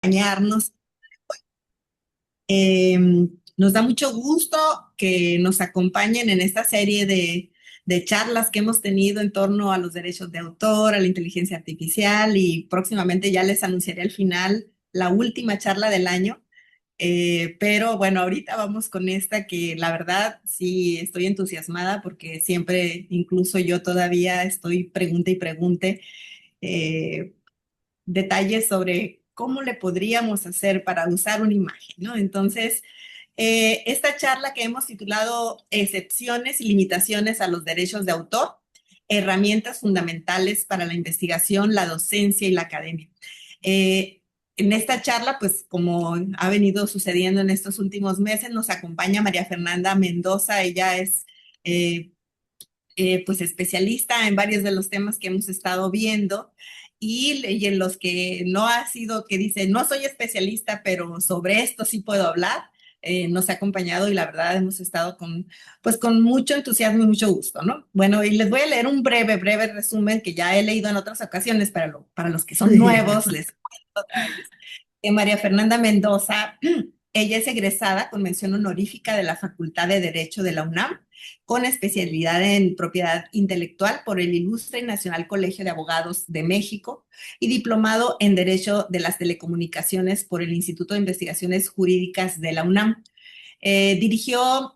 acompañarnos. Eh, Nos da mucho gusto que nos acompañen en esta serie de charlas que hemos tenido en torno a los derechos de autor, a la inteligencia artificial y próximamente ya les anunciaré al final la última charla del año. Pero bueno, ahorita vamos con esta que la verdad sí estoy entusiasmada porque siempre, incluso yo todavía estoy pregunte y pregunte eh, detalles sobre cómo le podríamos hacer para usar una imagen, ¿no? Entonces, esta charla que hemos titulado Excepciones y limitaciones a los derechos de autor, herramientas fundamentales para la investigación, la docencia y la academia. En esta charla, pues como ha venido sucediendo en estos últimos meses, nos acompaña María Fernanda Mendoza. Ella es pues especialista en varios de los temas que hemos estado viendo y en los que no ha sido, que dice, no soy especialista, pero sobre esto sí puedo hablar. Nos ha acompañado y la verdad hemos estado pues con mucho entusiasmo y mucho gusto, ¿no? Bueno, y les voy a leer un breve resumen que ya he leído en otras ocasiones para los que son nuevos, les cuento otra vez. María Fernanda Mendoza, ella es egresada con mención honorífica de la Facultad de Derecho de la UNAM, con especialidad en propiedad intelectual por el Ilustre y Nacional Colegio de Abogados de México y diplomado en Derecho de las Telecomunicaciones por el Instituto de Investigaciones Jurídicas de la UNAM. Dirigió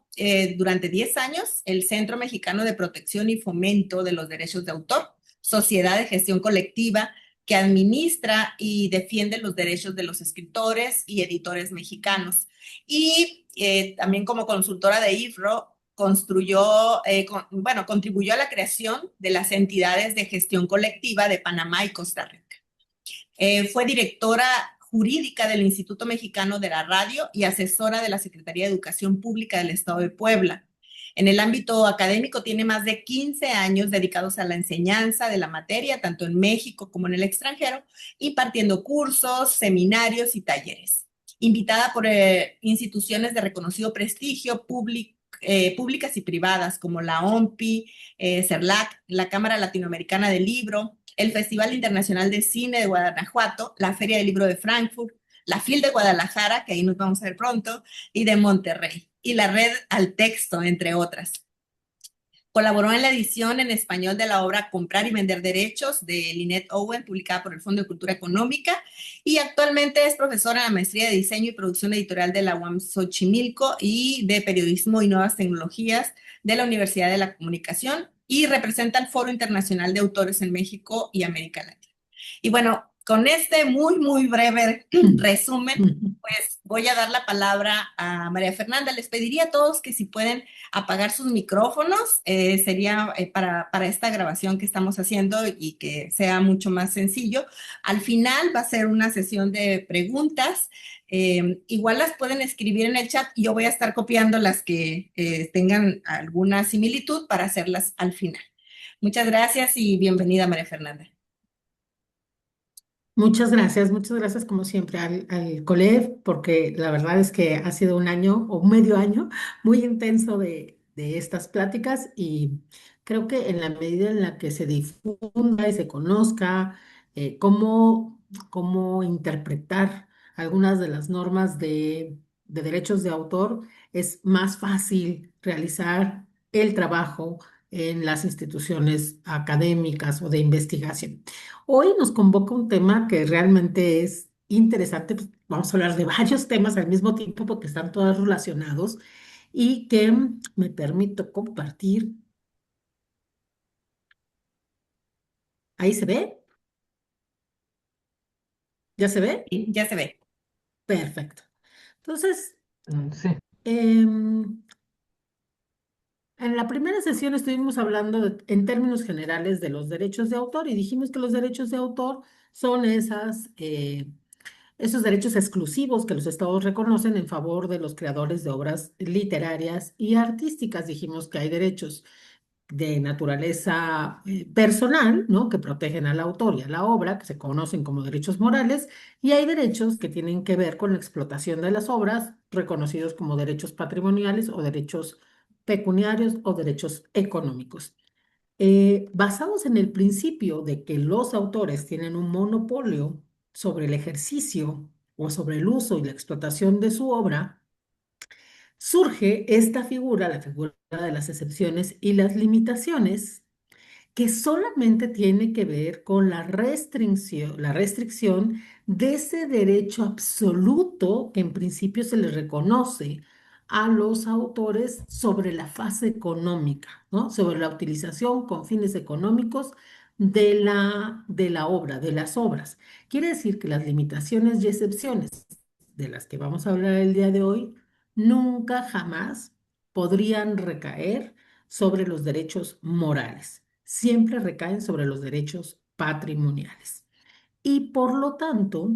durante 10 años el Centro Mexicano de Protección y Fomento de los Derechos de Autor, sociedad de gestión colectiva que administra y defiende los derechos de los escritores y editores mexicanos. Y también como consultora de IFRO, contribuyó a la creación de las entidades de gestión colectiva de Panamá y Costa Rica. Fue directora jurídica del Instituto Mexicano de la Radio y asesora de la Secretaría de Educación Pública del Estado de Puebla. En el ámbito académico tiene más de 15 años dedicados a la enseñanza de la materia, tanto en México como en el extranjero, impartiendo cursos, seminarios y talleres. Invitada por instituciones de reconocido prestigio públicas y privadas como la OMPI, CERLAC, la Cámara Latinoamericana del Libro, el Festival Internacional de Cine de Guanajuato, la Feria del Libro de Frankfurt, la FIL de Guadalajara, que ahí nos vamos a ver pronto, y de Monterrey, y la Red al Texto, entre otras. Colaboró en la edición en español de la obra Comprar y Vender Derechos de Lynette Owen, publicada por el Fondo de Cultura Económica, y actualmente es profesora en la Maestría de Diseño y Producción Editorial de la UAM Xochimilco y de Periodismo y Nuevas Tecnologías de la Universidad de la Comunicación, y representa el Foro Internacional de Autores en México y América Latina. Y bueno, con este muy breve resumen, pues voy a dar la palabra a María Fernanda. Les pediría a todos que si pueden apagar sus micrófonos, sería para esta grabación que estamos haciendo y que sea mucho más sencillo. Al final va a ser una sesión de preguntas. Igual las pueden escribir en el chat y yo voy a estar copiando las que tengan alguna similitud para hacerlas al final. Muchas gracias y bienvenida, María Fernanda. Muchas gracias como siempre al COLEF, porque la verdad es que ha sido un año o medio año muy intenso de estas pláticas y creo que en la medida en la que se difunda y se conozca cómo interpretar algunas de las normas de derechos de autor, es más fácil realizar el trabajo en las instituciones académicas o de investigación. Hoy nos convoca un tema que realmente es interesante. Pues, vamos a hablar de varios temas al mismo tiempo porque están todos relacionados y que me permito compartir. ¿Ahí se ve? ¿Ya se ve? Sí, ya se ve. Perfecto. Entonces, Sí, em, en la primera sesión estuvimos hablando en términos generales de los derechos de autor y dijimos que los derechos de autor son esos derechos exclusivos que los estados reconocen en favor de los creadores de obras literarias y artísticas. Dijimos que hay derechos de naturaleza personal, ¿no? Que protegen al autor y a la obra, que se conocen como derechos morales, y hay derechos que tienen que ver con la explotación de las obras, reconocidos como derechos patrimoniales o derechos pecuniarios o derechos económicos. Basados en el principio de que los autores tienen un monopolio sobre el ejercicio o sobre el uso y la explotación de su obra, surge esta figura, la figura de las excepciones y las limitaciones, que solamente tiene que ver con la restricción de ese derecho absoluto que en principio se le reconoce a los autores sobre la fase económica, ¿no? Sobre la utilización con fines económicos de la obra, de las obras. Quiere decir que las limitaciones y excepciones de las que vamos a hablar el día de hoy nunca jamás podrían recaer sobre los derechos morales, siempre recaen sobre los derechos patrimoniales. Y por lo tanto,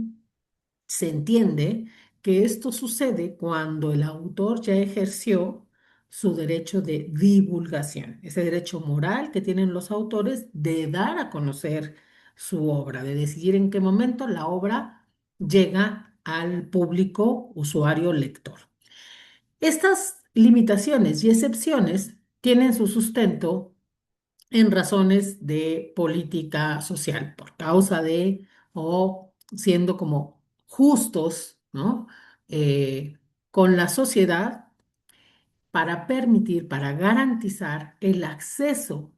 se entiende que esto sucede cuando el autor ya ejerció su derecho de divulgación, ese derecho moral que tienen los autores de dar a conocer su obra, de decidir en qué momento la obra llega al público usuario lector. Estas limitaciones y excepciones tienen su sustento en razones de política social, por causa de o siendo como justos, ¿no? Con la sociedad para permitir, para garantizar el acceso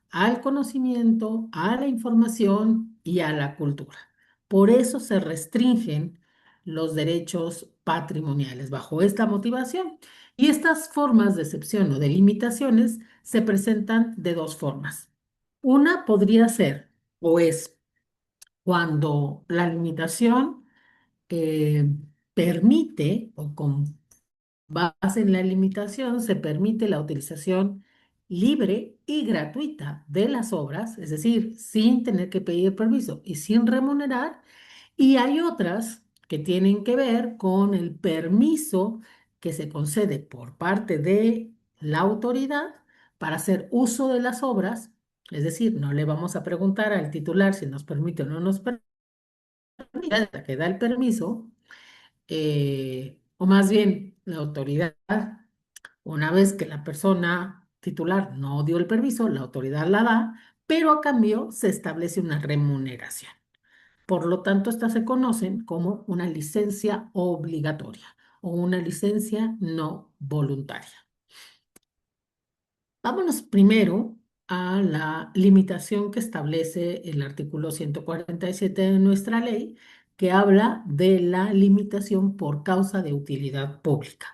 al conocimiento, a la información y a la cultura. Por eso se restringen los derechos patrimoniales bajo esta motivación. Y estas formas de excepción o de limitaciones se presentan de dos formas. Una podría ser o es cuando la limitación eh, permite o con base en la limitación se permite la utilización libre y gratuita de las obras, es decir, sin tener que pedir permiso y sin remunerar. Y hay otras que tienen que ver con el permiso que se concede por parte de la autoridad para hacer uso de las obras. Es decir, no le vamos a preguntar al titular si nos permite o no nos permite, hasta que da el permiso, o más bien la autoridad, una vez que la persona titular no dio el permiso, la autoridad la da, pero a cambio se establece una remuneración. Por lo tanto, estas se conocen como una licencia obligatoria o una licencia no voluntaria. Vámonos primero a la limitación que establece el artículo 147 de nuestra ley, que habla de la limitación por causa de utilidad pública.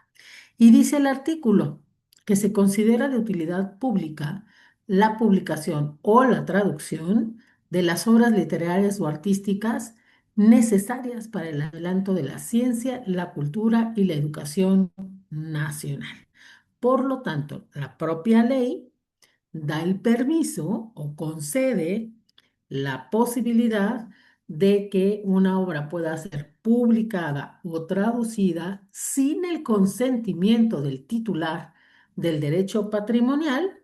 Y dice el artículo que se considera de utilidad pública la publicación o la traducción de las obras literarias o artísticas necesarias para el adelanto de la ciencia, la cultura y la educación nacional. Por lo tanto, la propia ley da el permiso o concede la posibilidad de que una obra pueda ser publicada o traducida sin el consentimiento del titular del derecho patrimonial,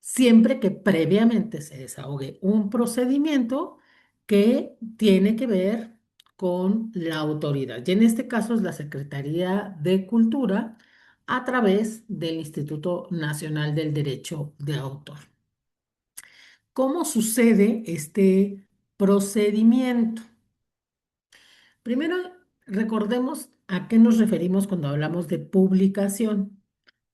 siempre que previamente se desahogue un procedimiento que tiene que ver con la autoridad. Y en este caso es la Secretaría de Cultura a través del Instituto Nacional del Derecho de Autor. ¿Cómo sucede este procedimiento? Primero, recordemos a qué nos referimos cuando hablamos de publicación.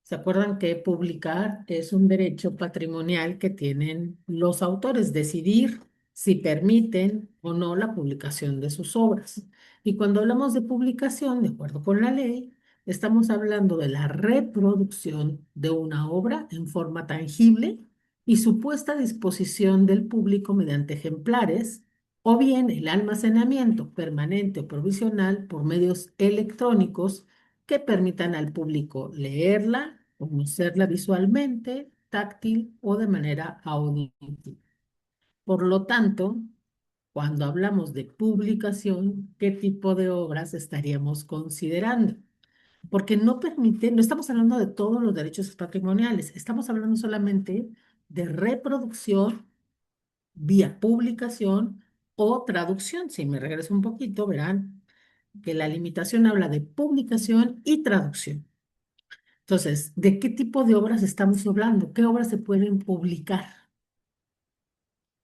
¿Se acuerdan que publicar es un derecho patrimonial que tienen los autores, decidir si permiten o no la publicación de sus obras? Y cuando hablamos de publicación, de acuerdo con la ley, estamos hablando de la reproducción de una obra en forma tangible y su puesta a disposición del público mediante ejemplares o bien el almacenamiento permanente o provisional por medios electrónicos que permitan al público leerla, conocerla visualmente, táctil o de manera auditiva. Por lo tanto, cuando hablamos de publicación, ¿qué tipo de obras estaríamos considerando? Porque no permite, no estamos hablando de todos los derechos patrimoniales, estamos hablando solamente de reproducción vía publicación o traducción. Si me regreso un poquito, verán que la limitación habla de publicación y traducción. Entonces, ¿de qué tipo de obras estamos hablando? ¿Qué obras se pueden publicar?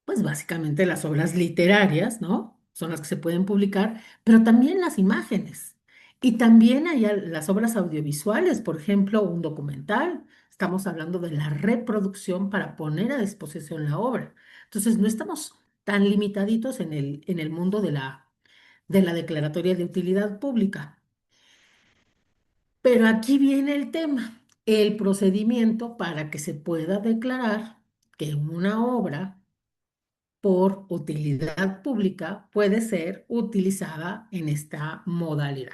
Pues básicamente las obras literarias, ¿no? son las que se pueden publicar, pero también las imágenes. Y también hay las obras audiovisuales, por ejemplo, un documental. Estamos hablando de la reproducción para poner a disposición la obra. Entonces, no estamos tan limitaditos en el mundo de la declaratoria de utilidad pública. Pero aquí viene el tema, el procedimiento para que se pueda declarar que una obra por utilidad pública puede ser utilizada en esta modalidad.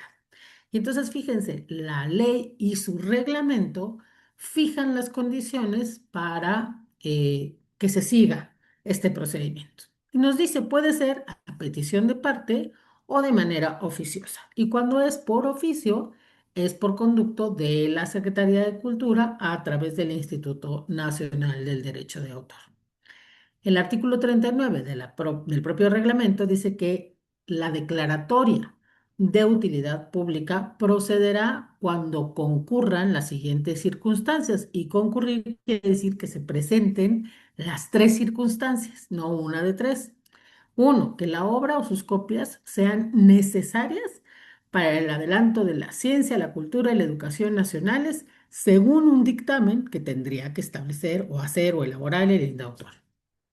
Y entonces, fíjense, la ley y su reglamento fijan las condiciones para que se siga este procedimiento. Y nos dice, puede ser a petición de parte o de manera oficiosa. Y cuando es por oficio, es por conducto de la Secretaría de Cultura a través del Instituto Nacional del Derecho de Autor. El artículo 39 del propio reglamento dice que la declaratoria de utilidad pública procederá cuando concurran las siguientes circunstancias. Y concurrir quiere decir que se presenten las tres circunstancias, no una de tres. Uno, que la obra o sus copias sean necesarias para el adelanto de la ciencia, la cultura y la educación nacionales, según un dictamen que tendría que establecer o hacer o elaborar el autor.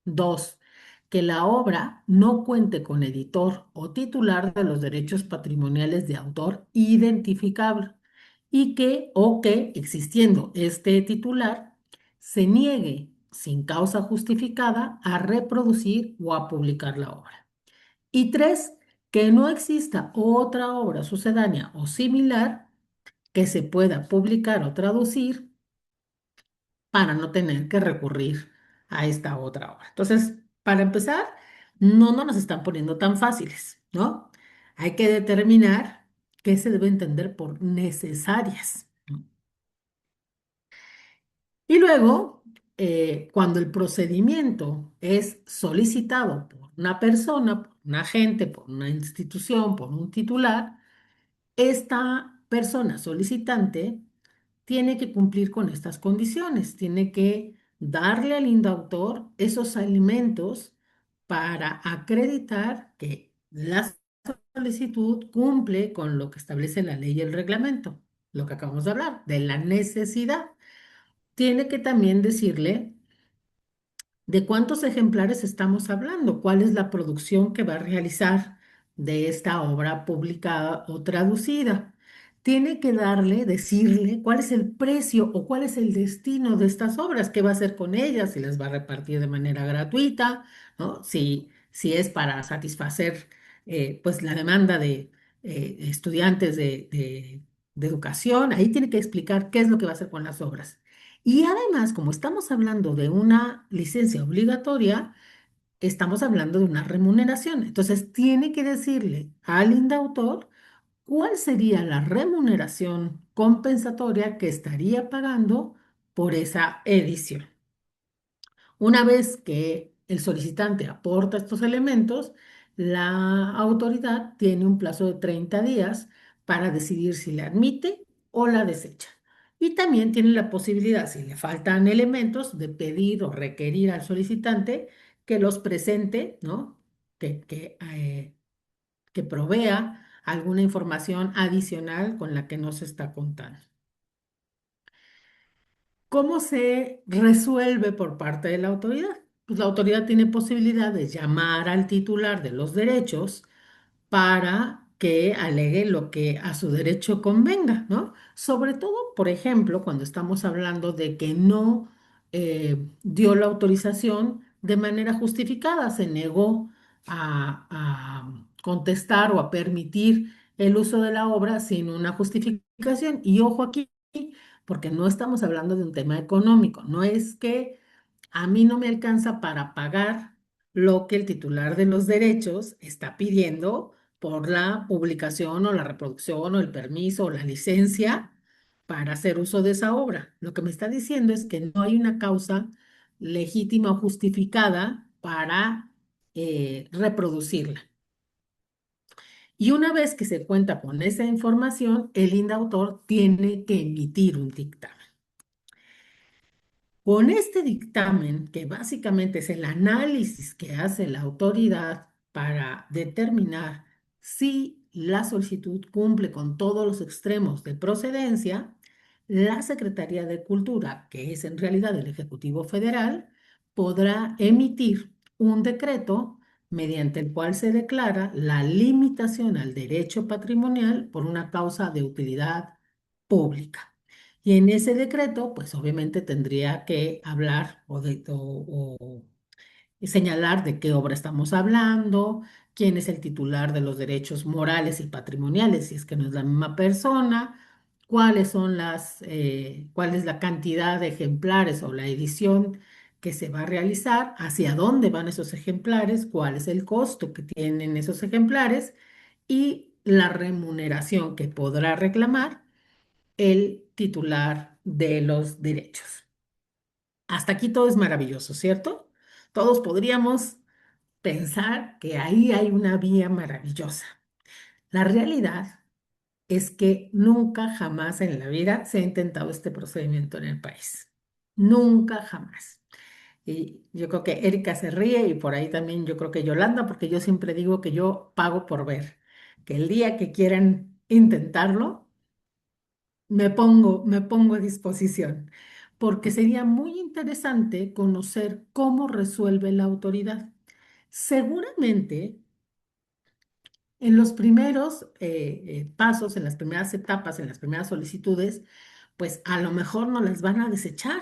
Dos, que la obra no cuente con editor o titular de los derechos patrimoniales de autor identificable y que, existiendo este titular, se niegue sin causa justificada a reproducir o a publicar la obra. Y tres, que no exista otra obra sucedánea o similar que se pueda publicar o traducir para no tener que recurrir a esta otra obra. Entonces, para empezar, no nos están poniendo tan fáciles, ¿no? Hay que determinar qué se debe entender por necesarias, ¿no? Y luego, cuando el procedimiento es solicitado por una persona, por un agente, por una institución, por un titular, esta persona solicitante tiene que cumplir con estas condiciones, tiene que darle al indautor esos alimentos para acreditar que la solicitud cumple con lo que establece la ley y el reglamento, lo que acabamos de hablar, de la necesidad. Tiene que también decirle ¿de cuántos ejemplares estamos hablando? ¿Cuál es la producción que va a realizar de esta obra publicada o traducida? Tiene que decirle cuál es el precio o cuál es el destino de estas obras, qué va a hacer con ellas, si las va a repartir de manera gratuita, ¿no? Si es para satisfacer pues la demanda de estudiantes de educación, ahí tiene que explicar qué es lo que va a hacer con las obras. Y además, como estamos hablando de una licencia obligatoria, estamos hablando de una remuneración. Entonces, tiene que decirle al indautor cuál sería la remuneración compensatoria que estaría pagando por esa edición. Una vez que el solicitante aporta estos elementos, la autoridad tiene un plazo de 30 días para decidir si la admite o la desecha. Y también tiene la posibilidad, si le faltan elementos, de pedir o requerir al solicitante que los presente, ¿no? Que provea alguna información adicional con la que no se está contando. ¿Cómo se resuelve por parte de la autoridad? Pues la autoridad tiene posibilidad de llamar al titular de los derechos para que alegue lo que a su derecho convenga, ¿no? Sobre todo, por ejemplo, cuando estamos hablando de que no dio la autorización de manera justificada, se negó a contestar o a permitir el uso de la obra sin una justificación. Y ojo aquí, porque no estamos hablando de un tema económico, no es que a mí no me alcanza para pagar lo que el titular de los derechos está pidiendo por la publicación o la reproducción o el permiso o la licencia para hacer uso de esa obra. Lo que me está diciendo es que no hay una causa legítima o justificada para reproducirla. Y una vez que se cuenta con esa información, el indautor tiene que emitir un dictamen. Con este dictamen, que básicamente es el análisis que hace la autoridad para determinar si la solicitud cumple con todos los extremos de procedencia, la Secretaría de Cultura, que es en realidad el Ejecutivo Federal, podrá emitir un decreto mediante el cual se declara la limitación al derecho patrimonial por una causa de utilidad pública. Y en ese decreto, pues obviamente tendría que hablar y señalar de qué obra estamos hablando, quién es el titular de los derechos morales y patrimoniales, si es que no es la misma persona, cuál es la cantidad de ejemplares o la edición que se va a realizar, hacia dónde van esos ejemplares, cuál es el costo que tienen esos ejemplares y la remuneración que podrá reclamar el titular de los derechos. Hasta aquí todo es maravilloso, ¿cierto? Todos podríamos pensar que ahí hay una vía maravillosa. La realidad es que nunca jamás en la vida se ha intentado este procedimiento en el país. Nunca jamás. Y yo creo que Erika se ríe y por ahí también yo creo que Yolanda, porque yo siempre digo que yo pago por ver, que el día que quieran intentarlo, me pongo a disposición, porque sería muy interesante conocer cómo resuelve la autoridad. Seguramente en los primeros pasos, en las primeras etapas, en las primeras solicitudes, pues a lo mejor no las van a desechar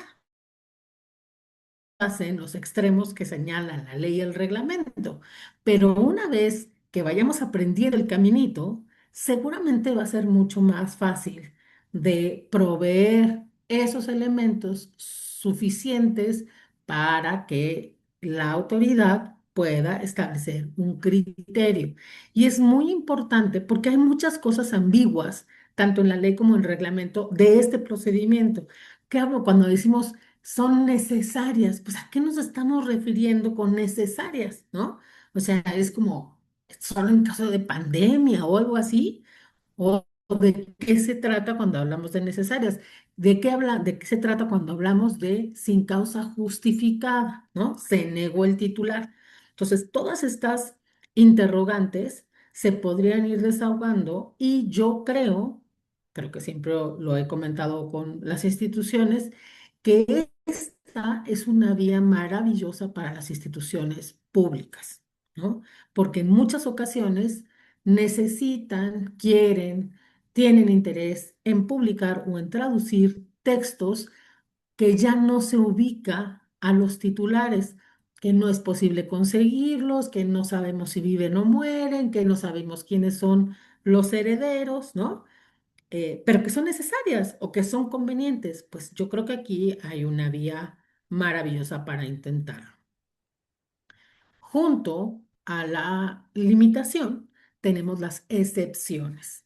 en los extremos que señalan la ley y el reglamento. Pero una vez que vayamos aprendiendo el caminito, seguramente va a ser mucho más fácil de proveer esos elementos suficientes para que la autoridad pueda establecer un criterio. Y es muy importante porque hay muchas cosas ambiguas, tanto en la ley como en el reglamento, de este procedimiento. ¿Qué hablo cuando decimos son necesarias? Pues ¿a qué nos estamos refiriendo con necesarias, no? O sea, es como solo en caso de pandemia o algo así. ¿O de qué se trata cuando hablamos de necesarias? ¿De qué se trata cuando hablamos de sin causa justificada, ¿no? Se negó el titular. Entonces, todas estas interrogantes se podrían ir desahogando y yo creo que siempre lo he comentado con las instituciones, que esta es una vía maravillosa para las instituciones públicas, ¿no? Porque en muchas ocasiones necesitan, quieren, tienen interés en publicar o en traducir textos que ya no se ubica a los titulares, que no es posible conseguirlos, que no sabemos si viven o mueren, que no sabemos quiénes son los herederos, ¿no? Pero que son necesarias o que son convenientes. Pues yo creo que aquí hay una vía maravillosa para intentarlo. Junto a la limitación, tenemos las excepciones.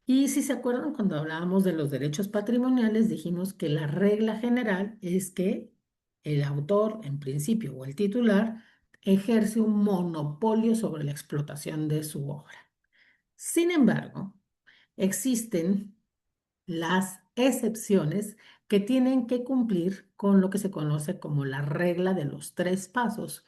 Y si se acuerdan, cuando hablábamos de los derechos patrimoniales, dijimos que la regla general es que el autor, en principio, o el titular, ejerce un monopolio sobre la explotación de su obra. Sin embargo, existen las excepciones que tienen que cumplir con lo que se conoce como la regla de los tres pasos,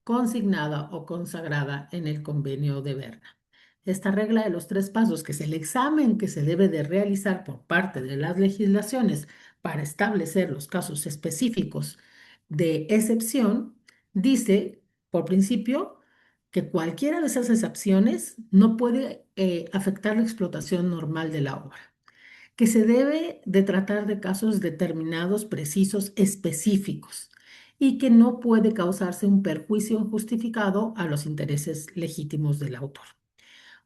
consignada o consagrada en el Convenio de Berna. Esta regla de los tres pasos, que es el examen que se debe de realizar por parte de las legislaciones para establecer los casos específicos de excepción, dice, por principio, que cualquiera de esas excepciones no puede afectar la explotación normal de la obra, que se debe de tratar de casos determinados, precisos, específicos, y que no puede causarse un perjuicio injustificado a los intereses legítimos del autor.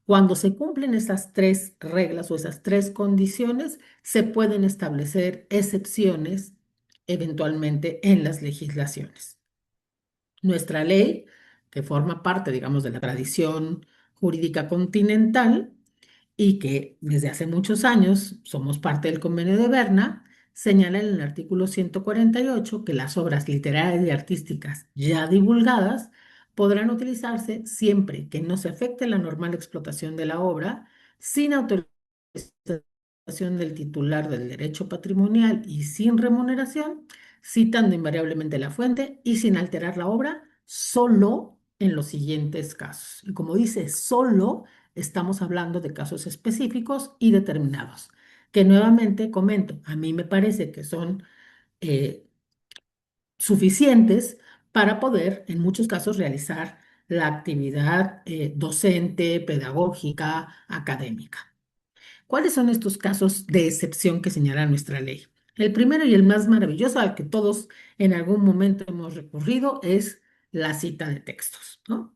Cuando se cumplen esas tres reglas o esas tres condiciones, se pueden establecer excepciones eventualmente en las legislaciones. Nuestra ley, que forma parte, digamos, de la tradición jurídica continental, y que desde hace muchos años somos parte del Convenio de Berna, señala en el artículo 148 que las obras literarias y artísticas ya divulgadas podrán utilizarse siempre que no se afecte la normal explotación de la obra, sin autorización del titular del derecho patrimonial y sin remuneración, citando invariablemente la fuente y sin alterar la obra, solo en los siguientes casos. Y como dice, solo estamos hablando de casos específicos y determinados, que nuevamente comento, a mí me parece que son eh, suficientes para poder, en muchos casos, realizar la actividad docente, pedagógica, académica. ¿Cuáles son estos casos de excepción que señala nuestra ley? El primero y el más maravilloso al que todos en algún momento hemos recurrido es la cita de textos, ¿no?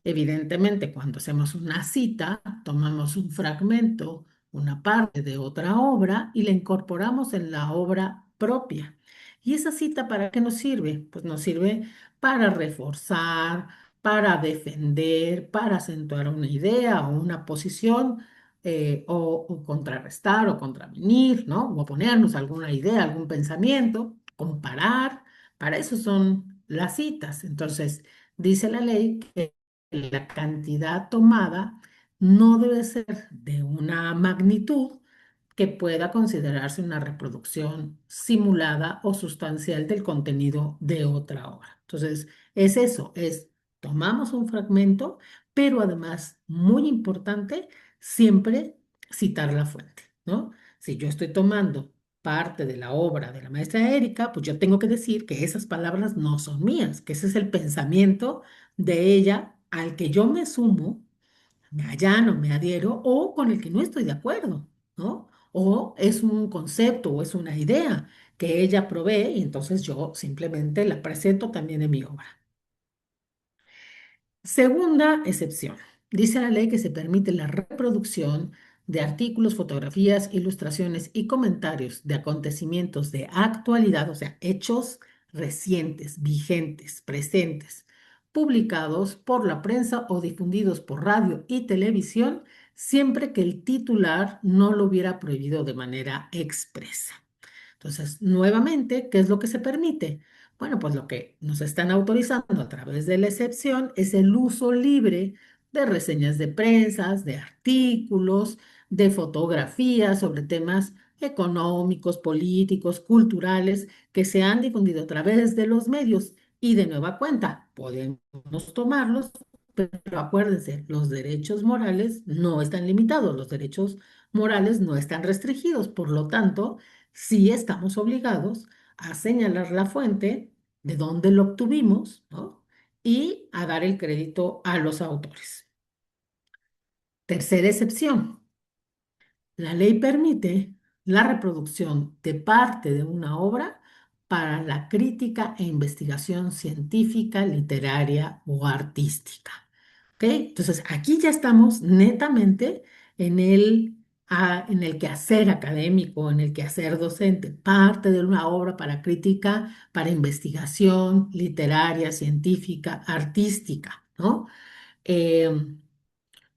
Evidentemente, cuando hacemos una cita, tomamos un fragmento, una parte de otra obra y la incorporamos en la obra propia. ¿Y esa cita para qué nos sirve? Pues nos sirve para reforzar, para defender, para acentuar una idea o una posición, o contrarrestar o contravenir, ¿no? O oponernos a alguna idea, algún pensamiento, comparar. Para eso son las citas. Entonces, dice la ley que la cantidad tomada no debe ser de una magnitud que pueda considerarse una reproducción simulada o sustancial del contenido de otra obra. Entonces, es eso, es tomamos un fragmento, pero además, muy importante, siempre citar la fuente, ¿no? Si yo estoy tomando parte de la obra de la maestra Erika, pues yo tengo que decir que esas palabras no son mías, que ese es el pensamiento de ella al que yo me sumo, me allano, me adhiero o con el que no estoy de acuerdo, ¿no? O es un concepto o es una idea que ella provee y entonces yo simplemente la presento también en mi obra. Segunda excepción. Dice la ley que se permite la reproducción de artículos, fotografías, ilustraciones y comentarios de acontecimientos de actualidad, o sea, hechos recientes, vigentes, presentes, publicados por la prensa o difundidos por radio y televisión, siempre que el titular no lo hubiera prohibido de manera expresa. Entonces, nuevamente, ¿qué es lo que se permite? Bueno, pues lo que nos están autorizando a través de la excepción es el uso libre de reseñas de prensas, de artículos, de fotografías sobre temas económicos, políticos, culturales, que se han difundido a través de los medios. Y de nueva cuenta, podemos tomarlos, pero acuérdense, los derechos morales no están limitados, los derechos morales no están restringidos. Por lo tanto, sí estamos obligados a señalar la fuente de dónde lo obtuvimos, ¿no? Y a dar el crédito a los autores. Tercera excepción. La ley permite la reproducción de parte de una obra para la crítica e investigación científica, literaria o artística. ¿Ok? Entonces, aquí ya estamos netamente en en el quehacer académico, en el quehacer docente, parte de una obra para crítica, para investigación literaria, científica, artística, ¿no? Em,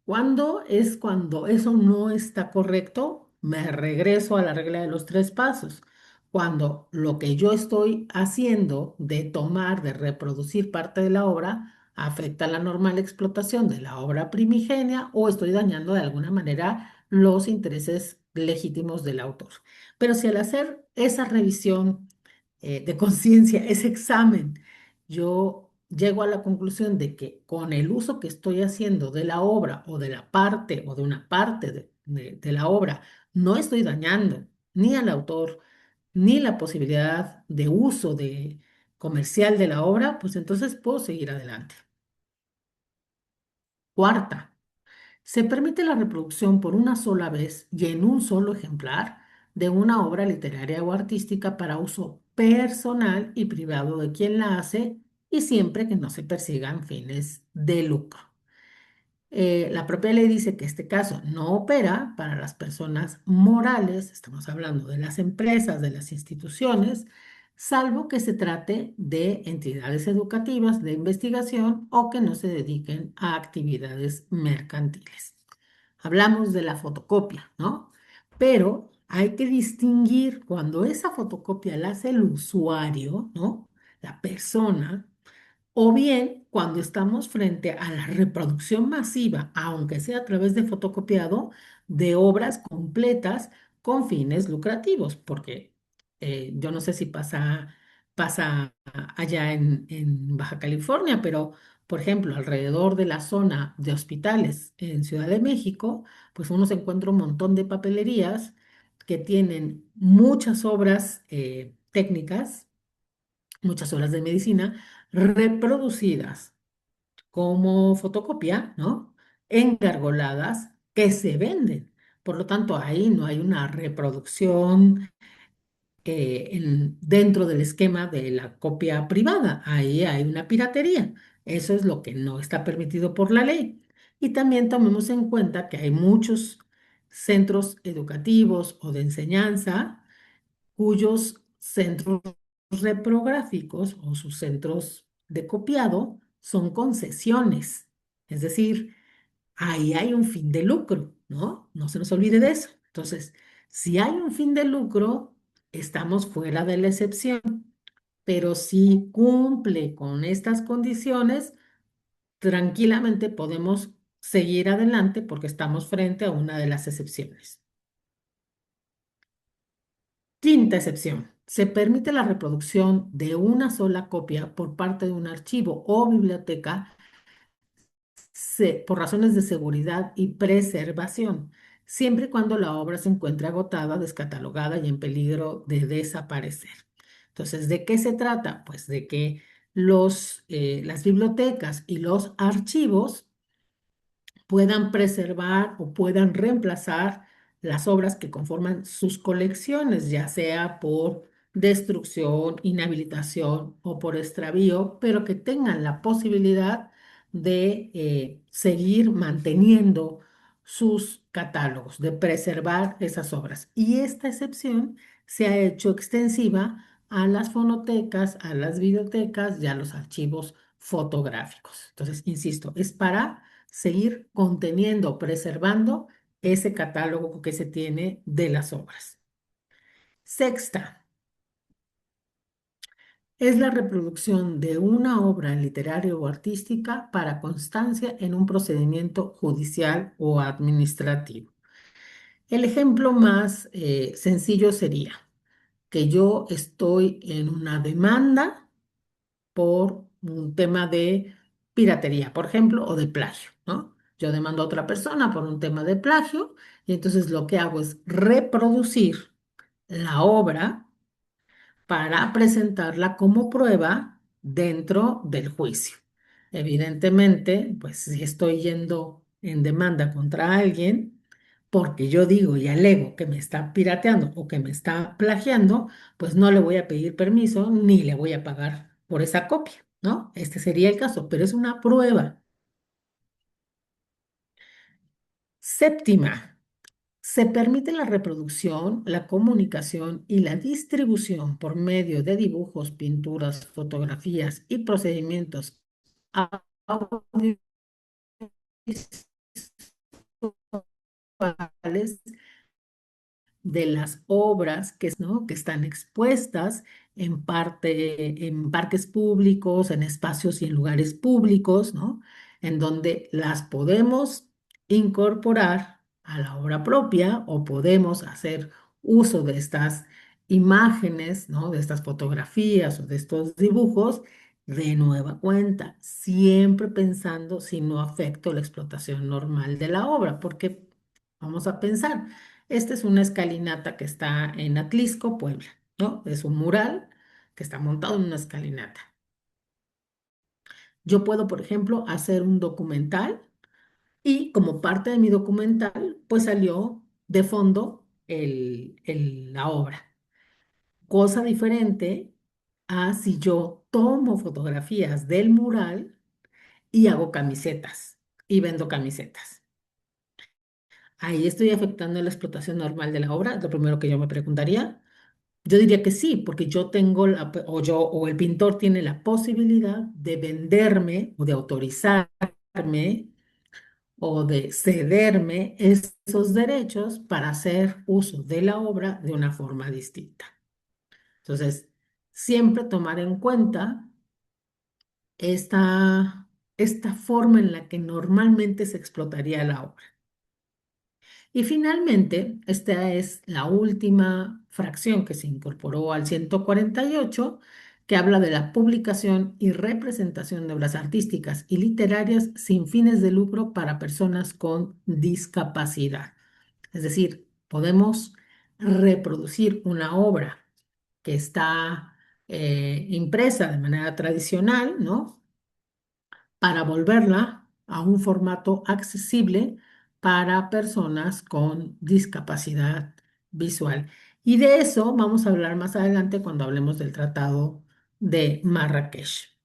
¿Cuándo es cuando eso no está correcto? Me regreso a la regla de los tres pasos. Cuando lo que yo estoy haciendo de tomar, de reproducir parte de la obra, afecta la normal explotación de la obra primigenia o estoy dañando de alguna manera los intereses legítimos del autor. Pero si al hacer esa revisión de conciencia, ese examen, yo llego a la conclusión de que con el uso que estoy haciendo de la obra o de la parte o de una parte de la obra, no estoy dañando ni al autor ni la posibilidad de uso comercial de la obra, pues entonces puedo seguir adelante. Cuarta. Se permite la reproducción por una sola vez y en un solo ejemplar de una obra literaria o artística para uso personal y privado de quien la hace y siempre que no se persigan fines de lucro. La propia ley dice que este caso no opera para las personas morales, estamos hablando de las empresas, de las instituciones, salvo que se trate de entidades educativas de investigación o que no se dediquen a actividades mercantiles. Hablamos de la fotocopia, ¿no? Pero hay que distinguir cuando esa fotocopia la hace el usuario, ¿no? La persona, o bien cuando estamos frente a la reproducción masiva, aunque sea a través de fotocopiado, de obras completas con fines lucrativos, porque yo no sé si pasa allá en Baja California, pero Por ejemplo, alrededor de la zona de hospitales en Ciudad de México, pues uno se encuentra un montón de papelerías que tienen muchas obras técnicas, muchas obras de medicina reproducidas como fotocopia, ¿no? Engargoladas que se venden. Por lo tanto, ahí no hay una reproducción dentro del esquema de la copia privada. Ahí hay una piratería. Eso es lo que no está permitido por la ley. Y también tomemos en cuenta que hay muchos centros educativos o de enseñanza cuyos centros reprográficos o sus centros de copiado son concesiones. Es decir, ahí hay un fin de lucro, ¿no? No se nos olvide de eso. Entonces, si hay un fin de lucro, estamos fuera de la excepción, pero si cumple con estas condiciones, tranquilamente podemos seguir adelante porque estamos frente a una de las excepciones. Quinta excepción. Se permite la reproducción de una sola copia por parte de un archivo o biblioteca por razones de seguridad y preservación, siempre y cuando la obra se encuentre agotada, descatalogada y en peligro de desaparecer. Entonces, ¿de qué se trata? Pues de que las bibliotecas y los archivos puedan preservar o puedan reemplazar las obras que conforman sus colecciones, ya sea por destrucción, inhabilitación o por extravío, pero que tengan la posibilidad de seguir manteniendo sus catálogos, de preservar esas obras. Y esta excepción se ha hecho extensiva a las fonotecas, a las bibliotecas y a los archivos fotográficos. Entonces, insisto, es para seguir conteniendo, preservando ese catálogo que se tiene de las obras. Sexta, es la reproducción de una obra literaria o artística para constancia en un procedimiento judicial o administrativo. El ejemplo más sencillo sería que yo estoy en una demanda por un tema de piratería, por ejemplo, o de plagio, ¿no? Yo demando a otra persona por un tema de plagio y entonces lo que hago es reproducir la obra para presentarla como prueba dentro del juicio. Evidentemente, pues si estoy yendo en demanda contra alguien, porque yo digo y alego que me está pirateando o que me está plagiando, pues no le voy a pedir permiso ni le voy a pagar por esa copia, ¿no? Este sería el caso, pero es una prueba. Séptima. Se permite la reproducción, la comunicación y la distribución por medio de dibujos, pinturas, fotografías y procedimientos audiovisuales de las obras que, ¿no? que están expuestas en parques públicos, en espacios y en lugares públicos, ¿no? En donde las podemos incorporar a la obra propia o podemos hacer uso de estas imágenes, ¿no? De estas fotografías o de estos dibujos de nueva cuenta, siempre pensando si no afecto la explotación normal de la obra, porque vamos a pensar. Esta es una escalinata que está en Atlisco, Puebla, ¿no? Es un mural que está montado en una escalinata. Yo puedo, por ejemplo, hacer un documental y como parte de mi documental, pues salió de fondo la obra. Cosa diferente a si yo tomo fotografías del mural y hago camisetas y vendo camisetas. Ahí estoy afectando la explotación normal de la obra, es lo primero que yo me preguntaría. Yo diría que sí, porque yo tengo o el pintor tiene la posibilidad de venderme o de autorizarme o de cederme esos derechos para hacer uso de la obra de una forma distinta. Entonces, siempre tomar en cuenta esta forma en la que normalmente se explotaría la obra. Y finalmente, esta es la última fracción que se incorporó al 148, que habla de la publicación y representación de obras artísticas y literarias sin fines de lucro para personas con discapacidad. Es decir, podemos reproducir una obra que está impresa de manera tradicional, ¿no? Para volverla a un formato accesible para personas con discapacidad visual. Y de eso vamos a hablar más adelante cuando hablemos del Tratado de Marrakech.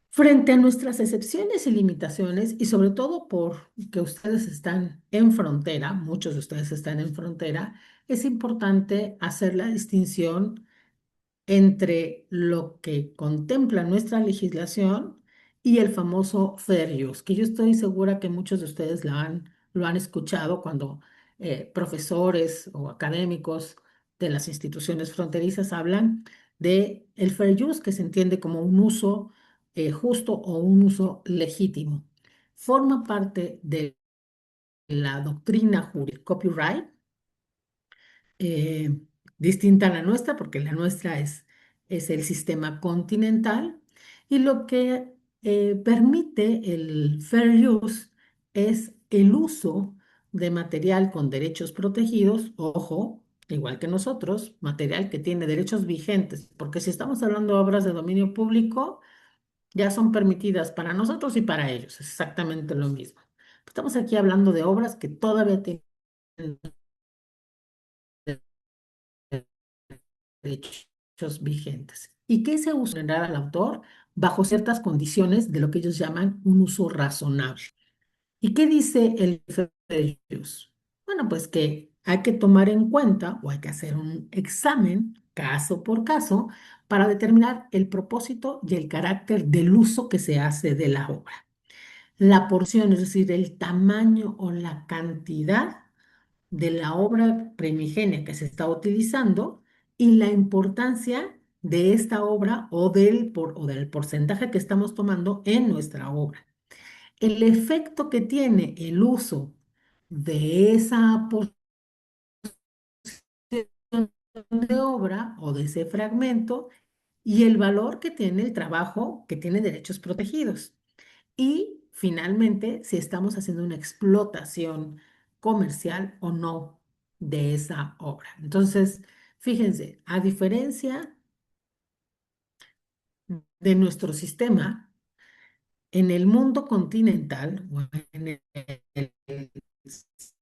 Frente a nuestras excepciones y limitaciones, y sobre todo por que ustedes están en frontera, muchos de ustedes están en frontera, es importante hacer la distinción entre lo que contempla nuestra legislación y el famoso fair use, que yo estoy segura que muchos de ustedes lo han escuchado cuando profesores o académicos de las instituciones fronterizas hablan de el fair use, que se entiende como un uso justo o un uso legítimo. Forma parte de la doctrina jurídica copyright, eh, distinta a la nuestra, porque la nuestra es el sistema continental, y lo que permite el fair use es el uso de material con derechos protegidos, ojo, igual que nosotros, material que tiene derechos vigentes, porque si estamos hablando de obras de dominio público, ya son permitidas para nosotros y para ellos, es exactamente lo mismo. Estamos aquí hablando de obras que todavía tienen derechos vigentes y que se usa al autor bajo ciertas condiciones de lo que ellos llaman un uso razonable. ¿Y qué dice el fair use? Bueno, pues que hay que tomar en cuenta o hay que hacer un examen caso por caso para determinar el propósito y el carácter del uso que se hace de la obra. La porción, es decir, el tamaño o la cantidad de la obra primigenia que se está utilizando y la importancia de esta obra o del porcentaje que estamos tomando en nuestra obra. El efecto que tiene el uso de esa porción de obra o de ese fragmento y el valor que tiene el trabajo que tiene derechos protegidos. Y finalmente, si estamos haciendo una explotación comercial o no de esa obra. Entonces, fíjense, a diferencia de nuestro sistema, en el mundo continental o en el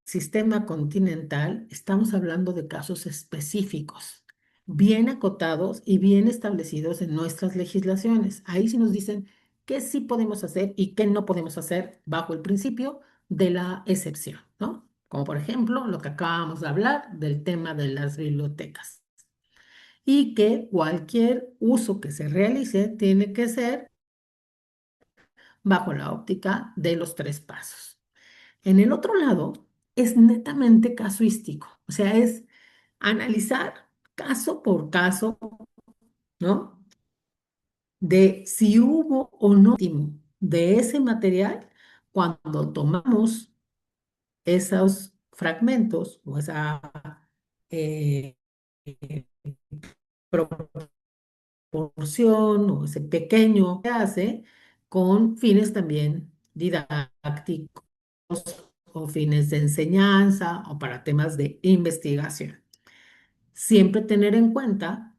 sistema continental, estamos hablando de casos específicos, bien acotados y bien establecidos en nuestras legislaciones. Ahí sí nos dicen qué sí podemos hacer y qué no podemos hacer bajo el principio de la excepción, ¿no? Como por ejemplo lo que acabamos de hablar del tema de las bibliotecas. Y que cualquier uso que se realice tiene que ser bajo la óptica de los tres pasos. En el otro lado, es netamente casuístico, o sea, es analizar caso por caso, ¿no? De si hubo o no de ese material cuando tomamos esos fragmentos o esa eh, proporción o ese pequeño que hace con fines también didácticos o fines de enseñanza o para temas de investigación. Siempre tener en cuenta,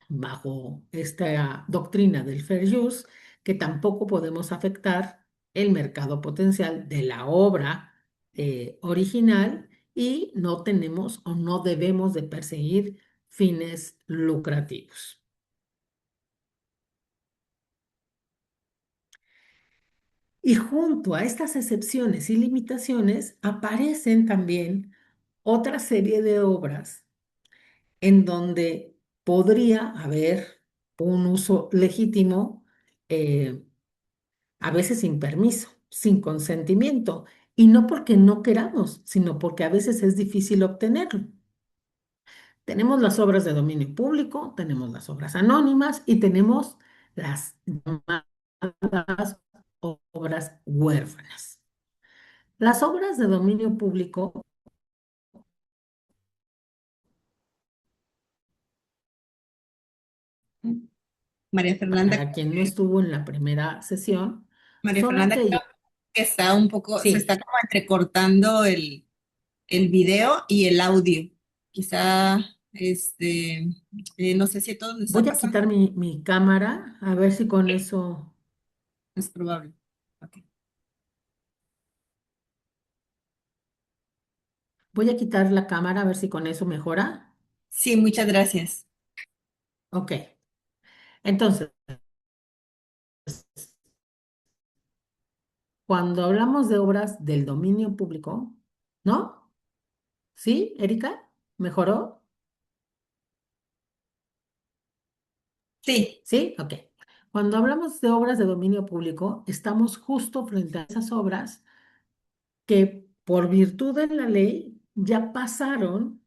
bajo esta doctrina del fair use, que tampoco podemos afectar el mercado potencial de la obra original y no tenemos o no debemos de perseguir fines lucrativos. Y junto a estas excepciones y limitaciones aparecen también otra serie de obras en donde podría haber un uso legítimo, eh, a veces sin permiso, sin consentimiento, y no porque no queramos, sino porque a veces es difícil obtenerlo. Tenemos las obras de dominio público, tenemos las obras anónimas y tenemos las llamadas obras huérfanas. Las obras de dominio público María Fernanda. Para quien no estuvo en la primera sesión, María son Fernanda creo aquellas, que está un poco, se sí, está como entrecortando el video y el audio. Quizá, no sé si a todos les está voy a pasando, quitar mi cámara, a ver si con eso, es probable. Ok. voy a quitar la cámara, a ver si con eso mejora. Sí, muchas gracias. Ok, entonces, cuando hablamos de obras del dominio público, ¿no? ¿Sí, Erika? ¿Mejoró? Sí, ¿Sí? Ok. Cuando hablamos de obras de dominio público, estamos justo frente a esas obras que por virtud de la ley ya pasaron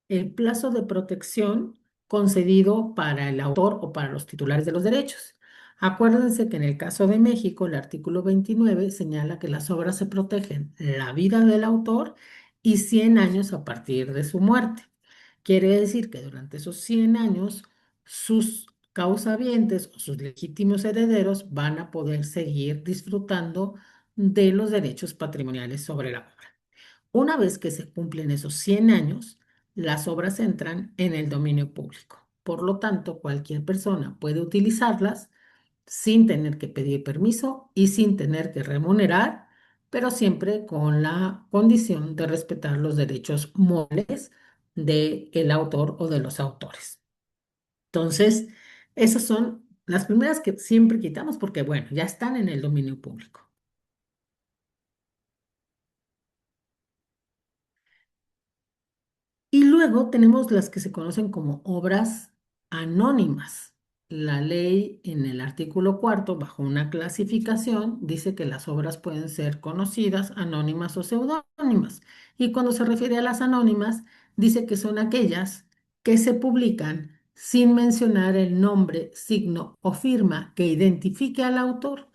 el plazo de protección concedido para el autor o para los titulares de los derechos. Acuérdense que en el caso de México, el artículo 29 señala que las obras se protegen la vida del autor y 100 años a partir de su muerte. Quiere decir que durante esos 100 años, sus causavientes o sus legítimos herederos van a poder seguir disfrutando de los derechos patrimoniales sobre la obra. Una vez que se cumplen esos 100 años, las obras entran en el dominio público. Por lo tanto, cualquier persona puede utilizarlas sin tener que pedir permiso y sin tener que remunerar, pero siempre con la condición de respetar los derechos morales del autor o de los autores. Entonces, esas son las primeras que siempre quitamos porque, bueno, ya están en el dominio público. Y luego tenemos las que se conocen como obras anónimas. La ley en el artículo cuarto, bajo una clasificación, dice que las obras pueden ser conocidas, anónimas o seudónimas. Y cuando se refiere a las anónimas, dice que son aquellas que se publican sin mencionar el nombre, signo o firma que identifique al autor,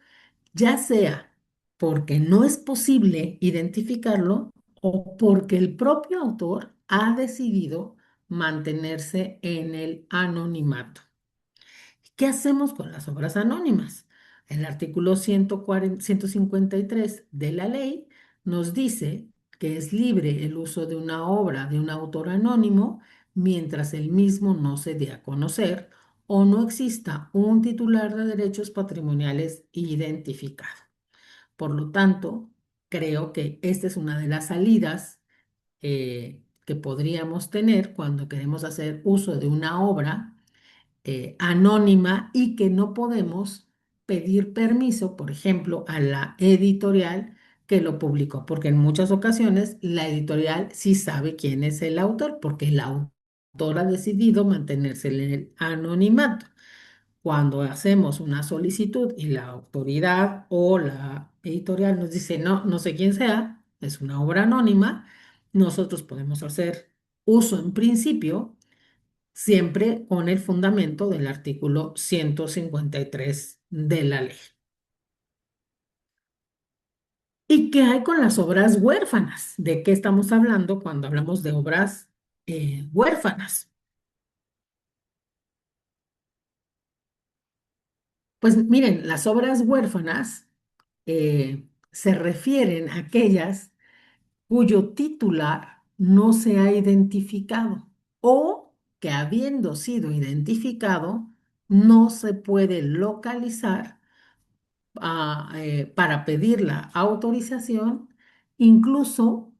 ya sea porque no es posible identificarlo o porque el propio autor ha decidido mantenerse en el anonimato. ¿Qué hacemos con las obras anónimas? El artículo 140 153 de la ley nos dice que es libre el uso de una obra de un autor anónimo mientras el mismo no se dé a conocer o no exista un titular de derechos patrimoniales identificado. Por lo tanto, creo que esta es una de las salidas que podríamos tener cuando queremos hacer uso de una obra anónima y que no podemos pedir permiso, por ejemplo, a la editorial que lo publicó, porque en muchas ocasiones la editorial sí sabe quién es el autor, porque el autor ha decidido mantenerse en el anonimato. Cuando hacemos una solicitud y la autoridad o la editorial nos dice, no, no sé quién sea, es una obra anónima, nosotros podemos hacer uso en principio siempre con el fundamento del artículo 153 de la ley. ¿Y qué hay con las obras huérfanas? ¿De qué estamos hablando cuando hablamos de obras huérfanas? Pues miren, las obras huérfanas se refieren a aquellas cuyo titular no se ha identificado o que habiendo sido identificado no se puede localizar para pedir la autorización, incluso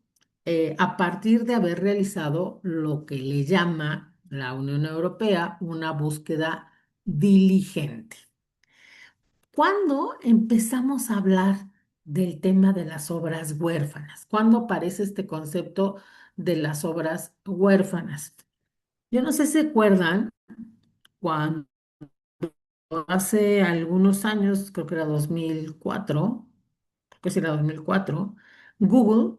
a partir de haber realizado lo que le llama la Unión Europea una búsqueda diligente. ¿Cuándo empezamos a hablar del tema de las obras huérfanas? ¿Cuándo aparece este concepto de las obras huérfanas? Yo no sé si se acuerdan cuando hace algunos años, creo que era 2004, creo que sí era 2004, Google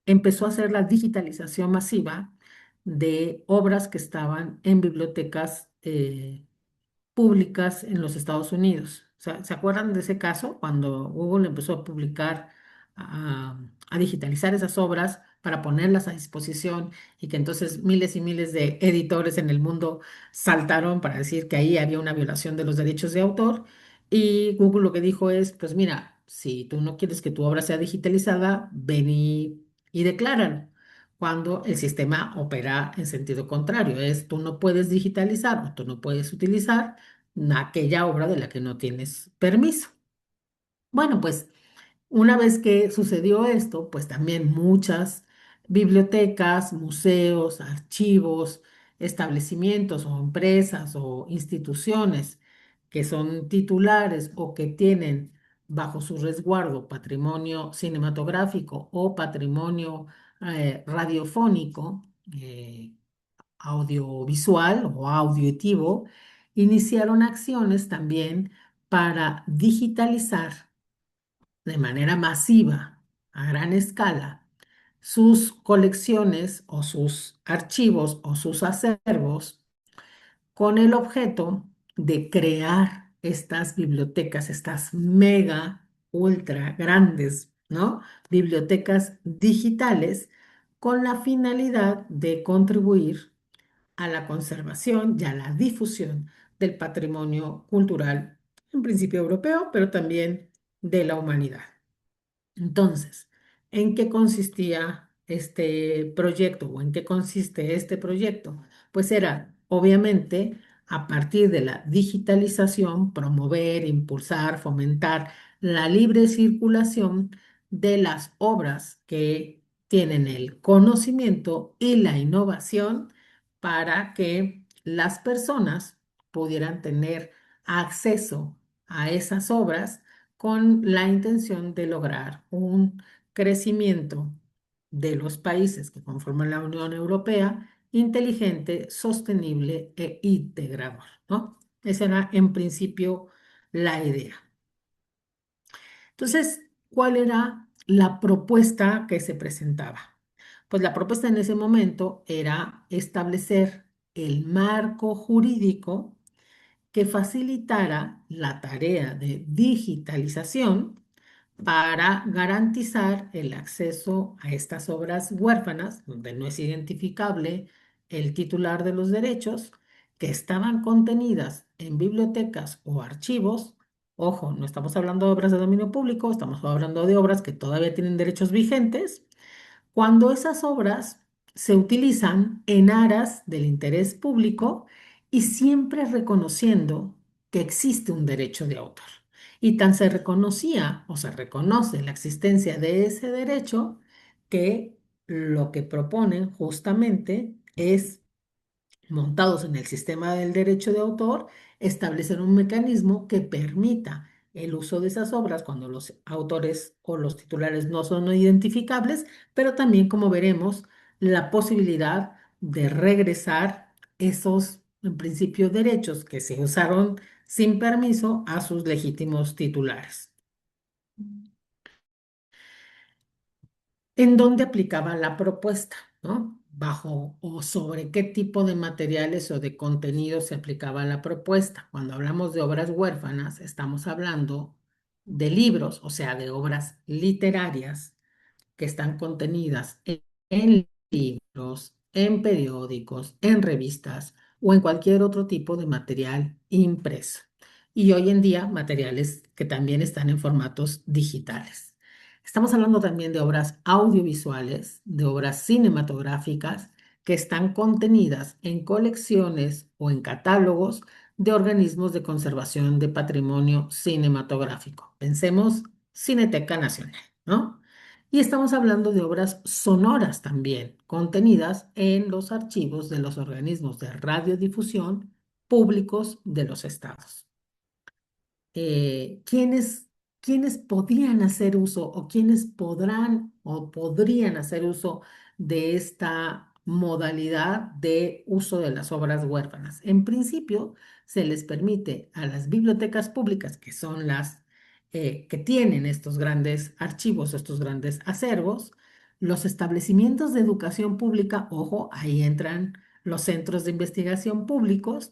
empezó a hacer la digitalización masiva de obras que estaban en bibliotecas públicas en los Estados Unidos. ¿Se acuerdan de ese caso? Cuando Google empezó a publicar, a digitalizar esas obras para ponerlas a disposición y que entonces miles y miles de editores en el mundo saltaron para decir que ahí había una violación de los derechos de autor. Y Google lo que dijo es, pues mira, si tú no quieres que tu obra sea digitalizada, ven y decláralo. Cuando el sistema opera en sentido contrario, es tú no puedes digitalizar o tú no puedes utilizar aquella obra de la que no tienes permiso. Bueno, pues una vez que sucedió esto, pues también muchas bibliotecas, museos, archivos, establecimientos o empresas o instituciones que son titulares o que tienen bajo su resguardo patrimonio cinematográfico o patrimonio radiofónico, audiovisual o auditivo, iniciaron acciones también para digitalizar de manera masiva, a gran escala, sus colecciones o sus archivos o sus acervos con el objeto de crear estas bibliotecas, estas mega, ultra grandes, ¿no? Bibliotecas digitales con la finalidad de contribuir a la conservación y a la difusión del patrimonio cultural, en principio europeo, pero también de la humanidad. Entonces, ¿en qué consistía este proyecto o en qué consiste este proyecto? Pues era, obviamente, a partir de la digitalización, promover, impulsar, fomentar la libre circulación de las obras que tienen el conocimiento y la innovación para que las personas pudieran tener acceso a esas obras con la intención de lograr un crecimiento de los países que conforman la Unión Europea inteligente, sostenible e integrador, ¿no? Esa era en principio la idea. Entonces, ¿cuál era la propuesta que se presentaba? Pues la propuesta en ese momento era establecer el marco jurídico que facilitara la tarea de digitalización para garantizar el acceso a estas obras huérfanas, donde no es identificable el titular de los derechos, que estaban contenidas en bibliotecas o archivos. Ojo, no estamos hablando de obras de dominio público, estamos hablando de obras que todavía tienen derechos vigentes cuando esas obras se utilizan en aras del interés público y siempre reconociendo que existe un derecho de autor. Y tan se reconocía o se reconoce la existencia de ese derecho que lo que proponen justamente es montados en el sistema del derecho de autor, establecer un mecanismo que permita el uso de esas obras cuando los autores o los titulares no son identificables, pero también, como veremos, la posibilidad de regresar esos, en principio, derechos que se usaron sin permiso a sus legítimos titulares. ¿En dónde aplicaba la propuesta? ¿No? Bajo o sobre qué tipo de materiales o de contenidos se aplicaba la propuesta. Cuando hablamos de obras huérfanas, estamos hablando de libros, o sea, de obras literarias que están contenidas en libros, en periódicos, en revistas o en cualquier otro tipo de material impreso. Y hoy en día, materiales que también están en formatos digitales. Estamos hablando también de obras audiovisuales, de obras cinematográficas que están contenidas en colecciones o en catálogos de organismos de conservación de patrimonio cinematográfico. Pensemos Cineteca Nacional, ¿no? Y estamos hablando de obras sonoras también, contenidas en los archivos de los organismos de radiodifusión públicos de los estados. ¿Quiénes, quiénes podían hacer uso o quiénes podrán o podrían hacer uso de esta modalidad de uso de las obras huérfanas? En principio, se les permite a las bibliotecas públicas, que son las que tienen estos grandes archivos, estos grandes acervos, los establecimientos de educación pública, ojo, ahí entran los centros de investigación públicos,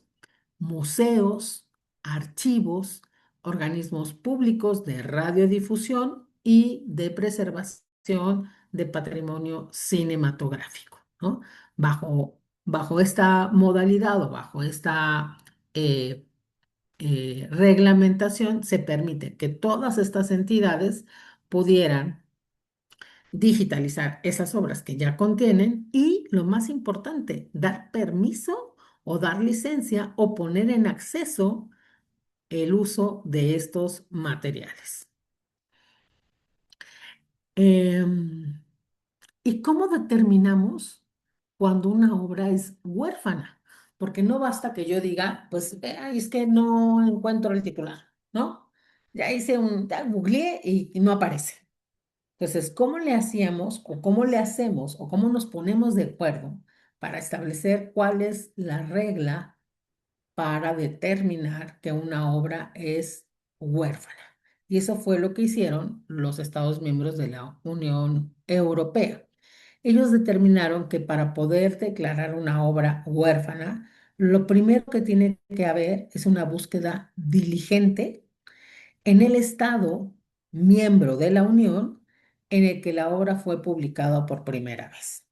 museos, archivos, organismos públicos de radiodifusión y de preservación de patrimonio cinematográfico, ¿no? Bajo esta modalidad o bajo esta eh, reglamentación se permite que todas estas entidades pudieran digitalizar esas obras que ya contienen y, lo más importante, dar permiso o dar licencia o poner en acceso el uso de estos materiales. Em, ¿Y cómo determinamos cuando una obra es huérfana? Porque no basta que yo diga, pues, "Ay, es que no encuentro el titular", ¿no? Ya googleé y no aparece. Entonces, ¿cómo le hacíamos o cómo le hacemos o cómo nos ponemos de acuerdo para establecer cuál es la regla para determinar que una obra es huérfana? Y eso fue lo que hicieron los Estados miembros de la Unión Europea. Ellos determinaron que para poder declarar una obra huérfana, lo primero que tiene que haber es una búsqueda diligente en el estado miembro de la Unión en el que la obra fue publicada por primera vez.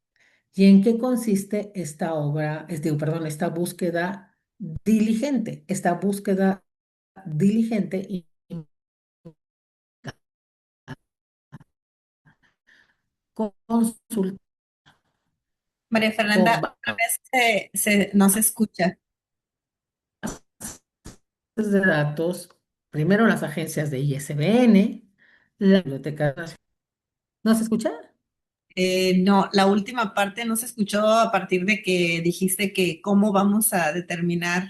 ¿Y en qué consiste esta obra, perdón, esta búsqueda diligente? Esta búsqueda diligente y consulta María con Fernanda, otra bases vez no se escucha. de datos, primero las agencias de ISBN, la Biblioteca Nacional. ¿No se escucha? No, la última parte no se escuchó a partir de que dijiste que cómo vamos a determinar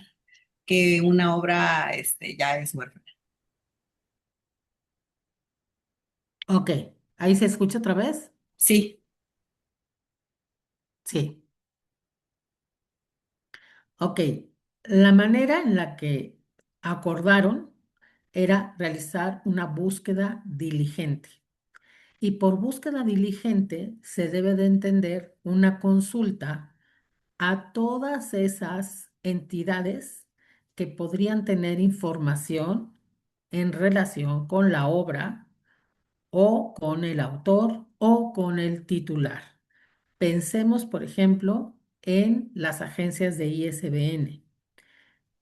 que una obra ya es huérfana. Ok, ahí se escucha otra vez. Sí. Sí. Ok, la manera en la que acordaron era realizar una búsqueda diligente. Y por búsqueda diligente se debe de entender una consulta a todas esas entidades que podrían tener información en relación con la obra o con el autor o con el titular. Pensemos, por ejemplo, en las agencias de ISBN.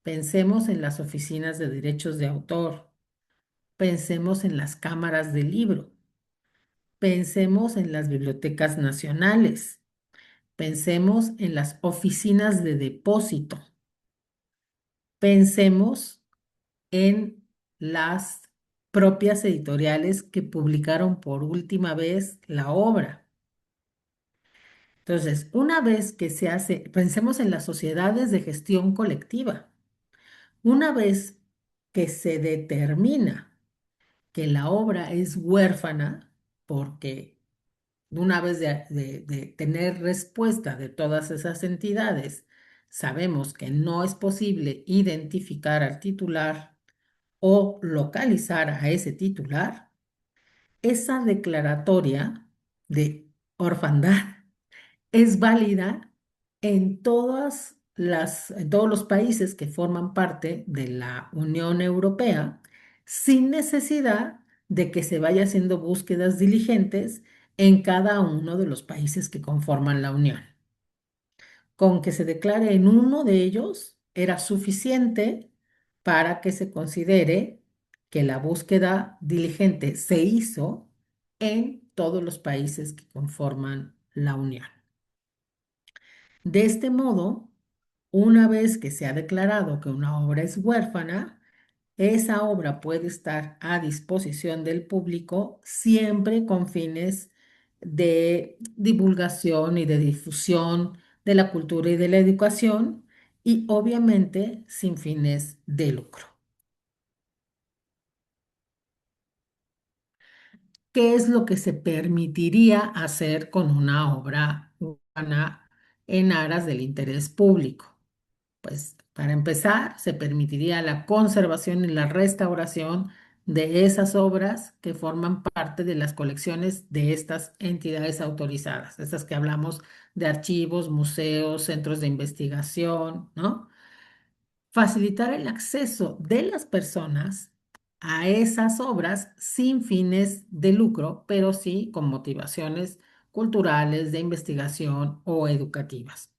Pensemos en las oficinas de derechos de autor, pensemos en las cámaras de libro, pensemos en las bibliotecas nacionales, pensemos en las oficinas de depósito, pensemos en las propias editoriales que publicaron por última vez la obra. Entonces, una vez que se hace, pensemos en las sociedades de gestión colectiva. Una vez que se determina que la obra es huérfana, porque una vez de tener respuesta de todas esas entidades, sabemos que no es posible identificar al titular o localizar a ese titular, esa declaratoria de orfandad es válida en todos los países que forman parte de la Unión Europea, sin necesidad de que se vaya haciendo búsquedas diligentes en cada uno de los países que conforman la Unión. Con que se declare en uno de ellos era suficiente para que se considere que la búsqueda diligente se hizo en todos los países que conforman la Unión. De este modo, una vez que se ha declarado que una obra es huérfana, esa obra puede estar a disposición del público siempre con fines de divulgación y de difusión de la cultura y de la educación y obviamente sin fines de lucro. ¿Qué es lo que se permitiría hacer con una obra urbana en aras del interés público? Pues para empezar, se permitiría la conservación y la restauración de esas obras que forman parte de las colecciones de estas entidades autorizadas, estas que hablamos de archivos, museos, centros de investigación, ¿no? Facilitar el acceso de las personas a esas obras sin fines de lucro, pero sí con motivaciones culturales, de investigación o educativas.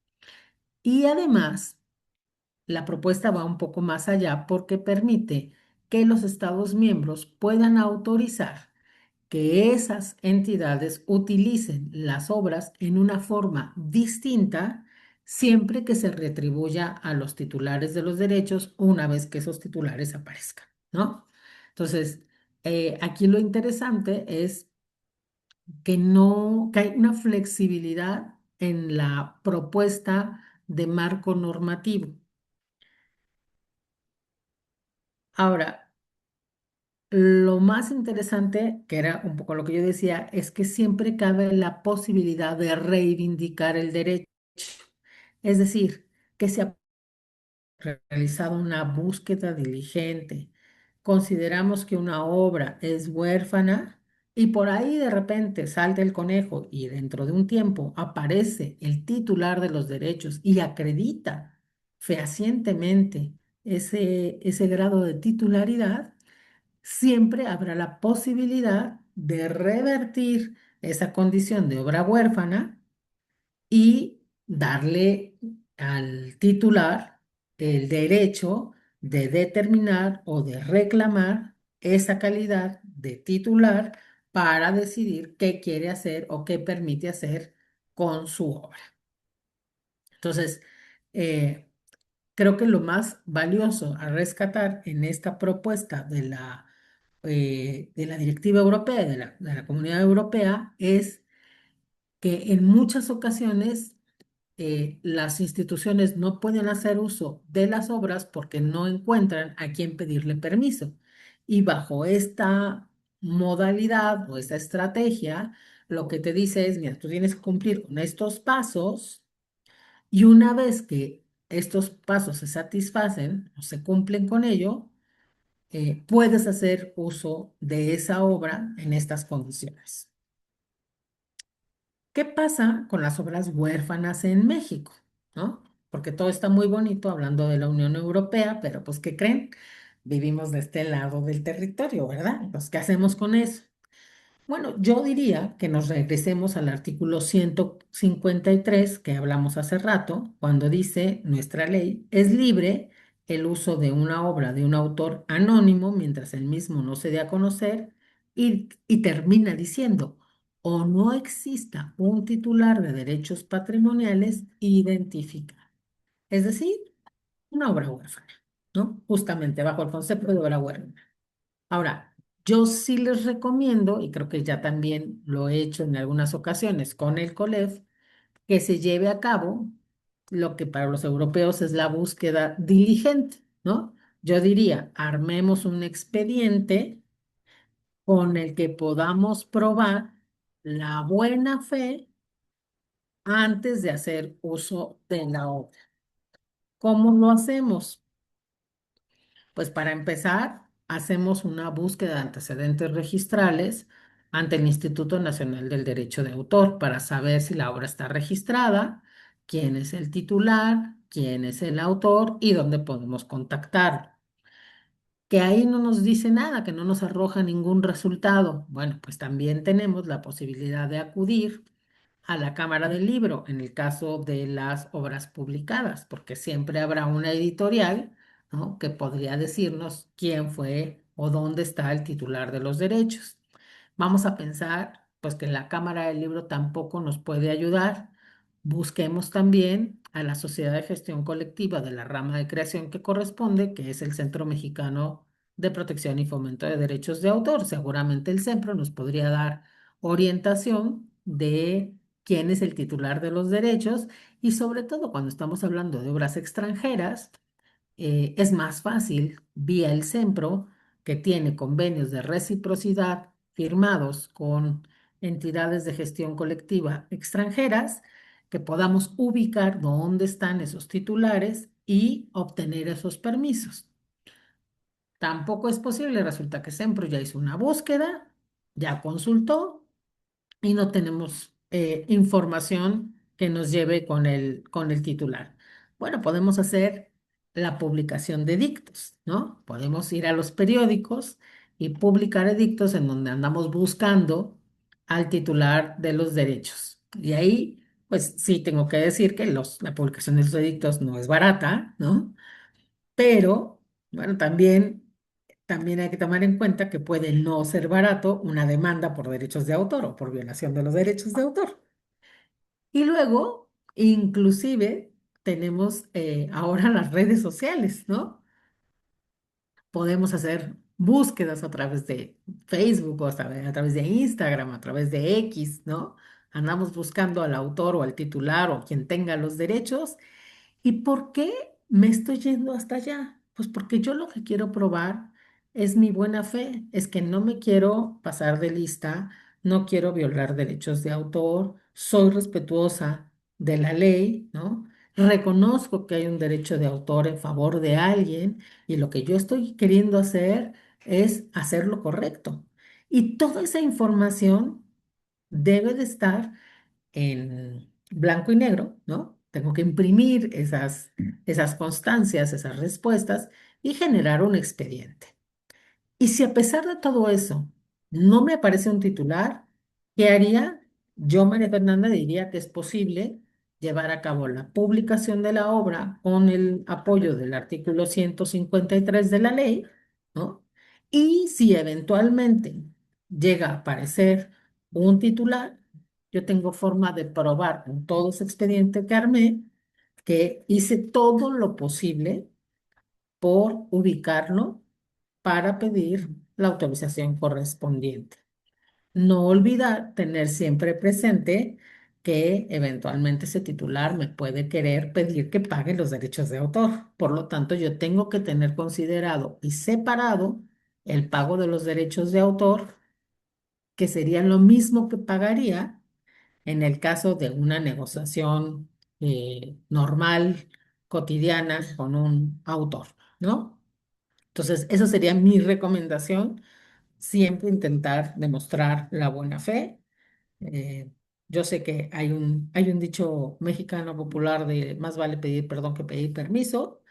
Y además, la propuesta va un poco más allá porque permite que los Estados miembros puedan autorizar que esas entidades utilicen las obras en una forma distinta siempre que se retribuya a los titulares de los derechos una vez que esos titulares aparezcan, ¿no? Entonces, aquí lo interesante es que no, que hay una flexibilidad en la propuesta de marco normativo. Ahora, lo más interesante, que era un poco lo que yo decía, es que siempre cabe la posibilidad de reivindicar el derecho. Es decir, que se ha realizado una búsqueda diligente. Consideramos que una obra es huérfana y por ahí de repente salta el conejo y dentro de un tiempo aparece el titular de los derechos y acredita fehacientemente ese grado de titularidad. Siempre habrá la posibilidad de revertir esa condición de obra huérfana y darle al titular el derecho de determinar o de reclamar esa calidad de titular para decidir qué quiere hacer o qué permite hacer con su obra. Entonces, eh, creo que lo más valioso a rescatar en esta propuesta de la Directiva Europea, de la Comunidad Europea, es que en muchas ocasiones las instituciones no pueden hacer uso de las obras porque no encuentran a quién pedirle permiso. Y bajo esta modalidad o esta estrategia, lo que te dice es, mira, tú tienes que cumplir con estos pasos y una vez que estos pasos se satisfacen o se cumplen con ello, puedes hacer uso de esa obra en estas condiciones. ¿Qué pasa con las obras huérfanas en México? ¿No? Porque todo está muy bonito hablando de la Unión Europea, pero pues, ¿qué creen? Vivimos de este lado del territorio, ¿verdad? Pues, ¿qué hacemos con eso? Bueno, yo diría que nos regresemos al artículo 153 que hablamos hace rato, cuando dice nuestra ley es libre el uso de una obra de un autor anónimo mientras el mismo no se dé a conocer y termina diciendo o no exista un titular de derechos patrimoniales identificado. Es decir, una obra huérfana, ¿no? Justamente bajo el concepto de obra huérfana. Ahora, yo sí les recomiendo, y creo que ya también lo he hecho en algunas ocasiones con el COLEF, que se lleve a cabo lo que para los europeos es la búsqueda diligente, ¿no? Yo diría, armemos un expediente con el que podamos probar la buena fe antes de hacer uso de la obra. ¿Cómo lo hacemos? Pues para empezar, hacemos una búsqueda de antecedentes registrales ante el Instituto Nacional del Derecho de Autor para saber si la obra está registrada, quién es el titular, quién es el autor y dónde podemos contactar. Que ahí no nos dice nada, que no nos arroja ningún resultado. Bueno, pues también tenemos la posibilidad de acudir a la Cámara del Libro en el caso de las obras publicadas, porque siempre habrá una editorial, ¿no?, que podría decirnos quién fue o dónde está el titular de los derechos. Vamos a pensar, pues, que la Cámara del Libro tampoco nos puede ayudar. Busquemos también a la Sociedad de Gestión Colectiva de la rama de creación que corresponde, que es el Centro Mexicano de Protección y Fomento de Derechos de Autor. Seguramente el CEMPRO nos podría dar orientación de quién es el titular de los derechos y sobre todo cuando estamos hablando de obras extranjeras, es más fácil vía el CEMPRO, que tiene convenios de reciprocidad firmados con entidades de gestión colectiva extranjeras, que podamos ubicar dónde están esos titulares y obtener esos permisos. Tampoco es posible, resulta que CEMPRO ya hizo una búsqueda, ya consultó y no tenemos información que nos lleve con el titular. Bueno, podemos hacer la publicación de edictos, ¿no? Podemos ir a los periódicos y publicar edictos en donde andamos buscando al titular de los derechos. Y ahí, pues sí, tengo que decir que la publicación de los edictos no es barata, ¿no? Pero, bueno, también hay que tomar en cuenta que puede no ser barato una demanda por derechos de autor o por violación de los derechos de autor. Y luego, inclusive, tenemos ahora las redes sociales, ¿no? Podemos hacer búsquedas a través de Facebook o a través de Instagram, a través de X, ¿no? Andamos buscando al autor o al titular o quien tenga los derechos. ¿Y por qué me estoy yendo hasta allá? Pues porque yo lo que quiero probar es mi buena fe, es que no me quiero pasar de lista, no quiero violar derechos de autor, soy respetuosa de la ley, ¿no? Reconozco que hay un derecho de autor en favor de alguien y lo que yo estoy queriendo hacer es hacer lo correcto. Y toda esa información debe de estar en blanco y negro, ¿no? Tengo que imprimir esas constancias, esas respuestas y generar un expediente. Y si a pesar de todo eso no me aparece un titular, ¿qué haría? Yo, María Fernanda, diría que es posible llevar a cabo la publicación de la obra con el apoyo del artículo 153 de la ley, ¿no? Y si eventualmente llega a aparecer un titular, yo tengo forma de probar con todo ese expediente que armé que hice todo lo posible por ubicarlo para pedir la autorización correspondiente. No olvidar tener siempre presente que eventualmente ese titular me puede querer pedir que pague los derechos de autor. Por lo tanto, yo tengo que tener considerado y separado el pago de los derechos de autor, que serían lo mismo que pagaría en el caso de una negociación normal, cotidiana, con un autor, ¿no? Entonces, esa sería mi recomendación, siempre intentar demostrar la buena fe. Eh, yo sé que hay un dicho mexicano popular de más vale pedir perdón que pedir permiso,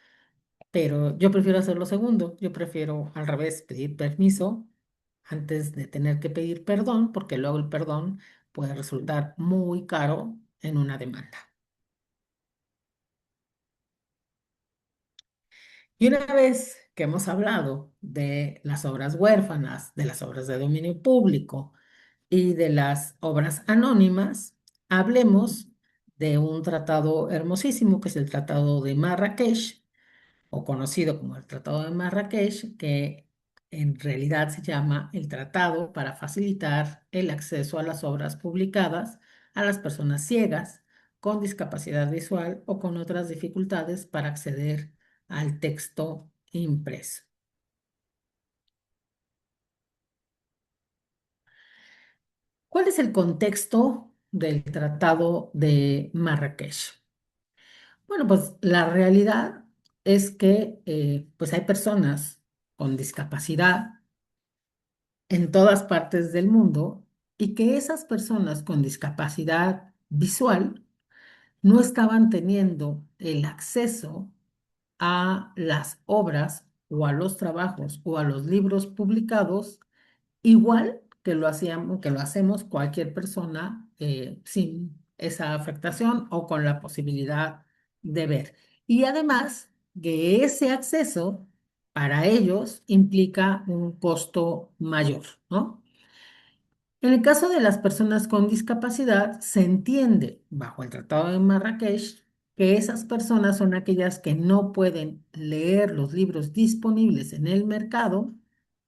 pero yo prefiero hacer lo segundo. Yo prefiero al revés, pedir permiso antes de tener que pedir perdón, porque luego el perdón puede resultar muy caro en una demanda. Y una vez que hemos hablado de las obras huérfanas, de las obras de dominio público, y de las obras anónimas, hablemos de un tratado hermosísimo que es el Tratado de Marrakech, o conocido como el Tratado de Marrakech, que en realidad se llama el Tratado para facilitar el acceso a las obras publicadas a las personas ciegas, con discapacidad visual o con otras dificultades para acceder al texto impreso. ¿Cuál es el contexto del Tratado de Marrakech? Bueno, pues la realidad es que pues hay personas con discapacidad en todas partes del mundo y que esas personas con discapacidad visual no estaban teniendo el acceso a las obras o a los trabajos o a los libros publicados igual que lo hacemos cualquier persona sin esa afectación o con la posibilidad de ver. Y además que ese acceso para ellos implica un costo mayor, ¿no? En el caso de las personas con discapacidad, se entiende bajo el Tratado de Marrakech que esas personas son aquellas que no pueden leer los libros disponibles en el mercado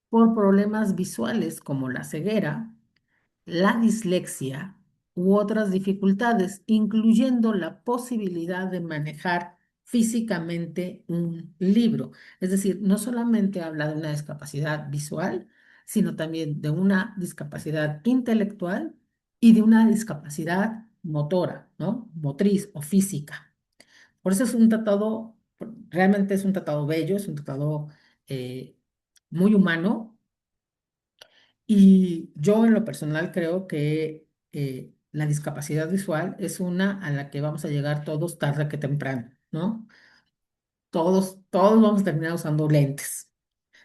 por problemas visuales como la ceguera, la dislexia u otras dificultades, incluyendo la posibilidad de manejar físicamente un libro. Es decir, no solamente habla de una discapacidad visual, sino también de una discapacidad intelectual y de una discapacidad motora, ¿no? Motriz o física. Por eso es un tratado, realmente es un tratado bello, es un tratado eh, muy humano, y yo en lo personal creo que la discapacidad visual es una a la que vamos a llegar todos tarde que temprano, ¿no? Todos vamos a terminar usando lentes.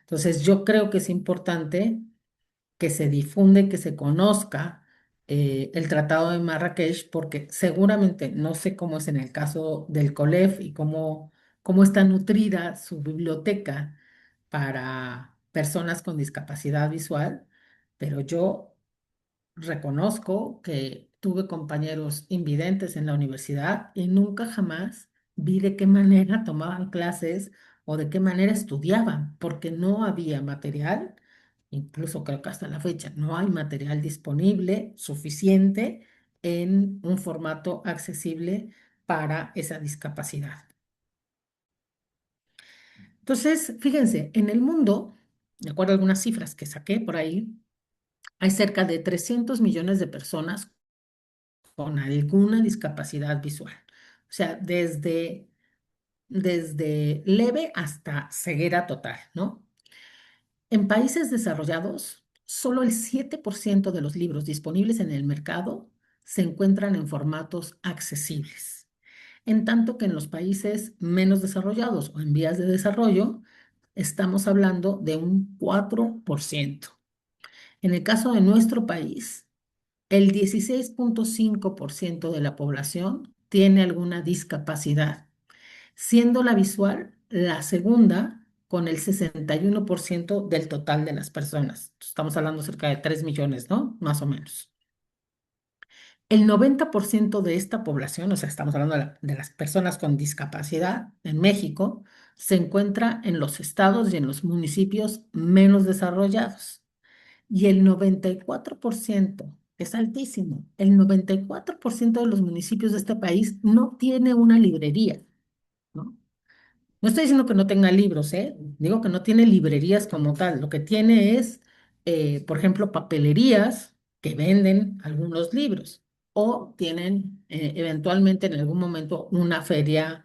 Entonces yo creo que es importante que se difunda y que se conozca el Tratado de Marrakech, porque seguramente, no sé cómo es en el caso del COLEF y cómo está nutrida su biblioteca para personas con discapacidad visual, pero yo reconozco que tuve compañeros invidentes en la universidad y nunca jamás vi de qué manera tomaban clases o de qué manera estudiaban, porque no había material, incluso creo que hasta la fecha no hay material disponible suficiente en un formato accesible para esa discapacidad. Entonces, fíjense, en el mundo, de acuerdo a algunas cifras que saqué por ahí, hay cerca de 300 millones de personas con alguna discapacidad visual. O sea, desde leve hasta ceguera total, ¿no? En países desarrollados, solo el 7% de los libros disponibles en el mercado se encuentran en formatos accesibles, en tanto que en los países menos desarrollados o en vías de desarrollo, estamos hablando de un 4%. En el caso de nuestro país, el 16,5% de la población tiene alguna discapacidad, siendo la visual la segunda con el 61% del total de las personas. Estamos hablando cerca de 3 millones, ¿no? Más o menos. El 90% de esta población, o sea, estamos hablando de las personas con discapacidad en México, se encuentra en los estados y en los municipios menos desarrollados. Y el 94% es altísimo. El 94% de los municipios de este país no tiene una librería, ¿no? No estoy diciendo que no tenga libros, ¿eh? Digo que no tiene librerías como tal. Lo que tiene es, por ejemplo, papelerías que venden algunos libros o tienen eventualmente en algún momento una feria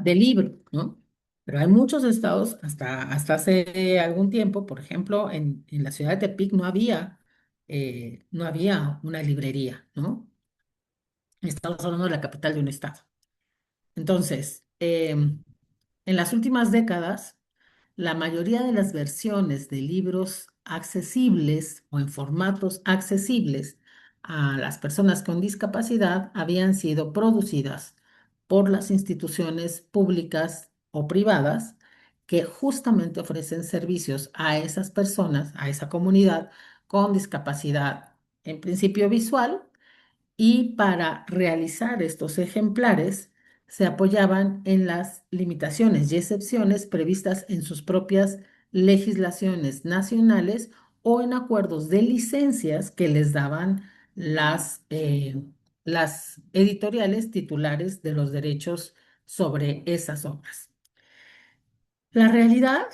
de libro, ¿no? Pero hay muchos estados, hasta hace algún tiempo, por ejemplo, en la ciudad de Tepic no había una librería, ¿no? Estamos hablando de la capital de un estado. Entonces, en las últimas décadas, la mayoría de las versiones de libros accesibles o en formatos accesibles a las personas con discapacidad habían sido producidas por las instituciones públicas o privadas que justamente ofrecen servicios a esas personas, a esa comunidad con discapacidad, en principio visual, y para realizar estos ejemplares se apoyaban en las limitaciones y excepciones previstas en sus propias legislaciones nacionales o en acuerdos de licencias que les daban las editoriales titulares de los derechos sobre esas obras. La realidad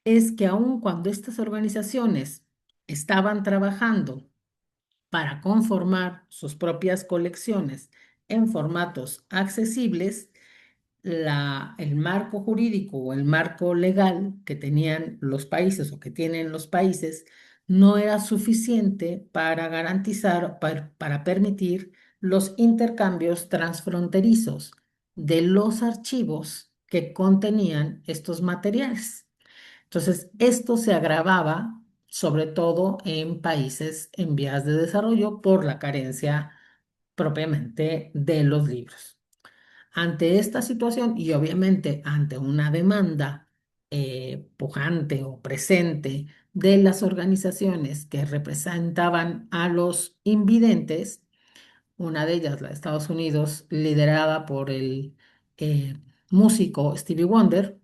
es que aun cuando estas organizaciones estaban trabajando para conformar sus propias colecciones en formatos accesibles, el marco jurídico o el marco legal que tenían los países o que tienen los países no era suficiente para garantizar, para permitir los intercambios transfronterizos de los archivos que contenían estos materiales. Entonces, esto se agravaba sobre todo en países en vías de desarrollo por la carencia propiamente de los libros. Ante esta situación y obviamente ante una demanda pujante o presente de las organizaciones que representaban a los invidentes, una de ellas, la de Estados Unidos, liderada por el eh, músico Stevie Wonder,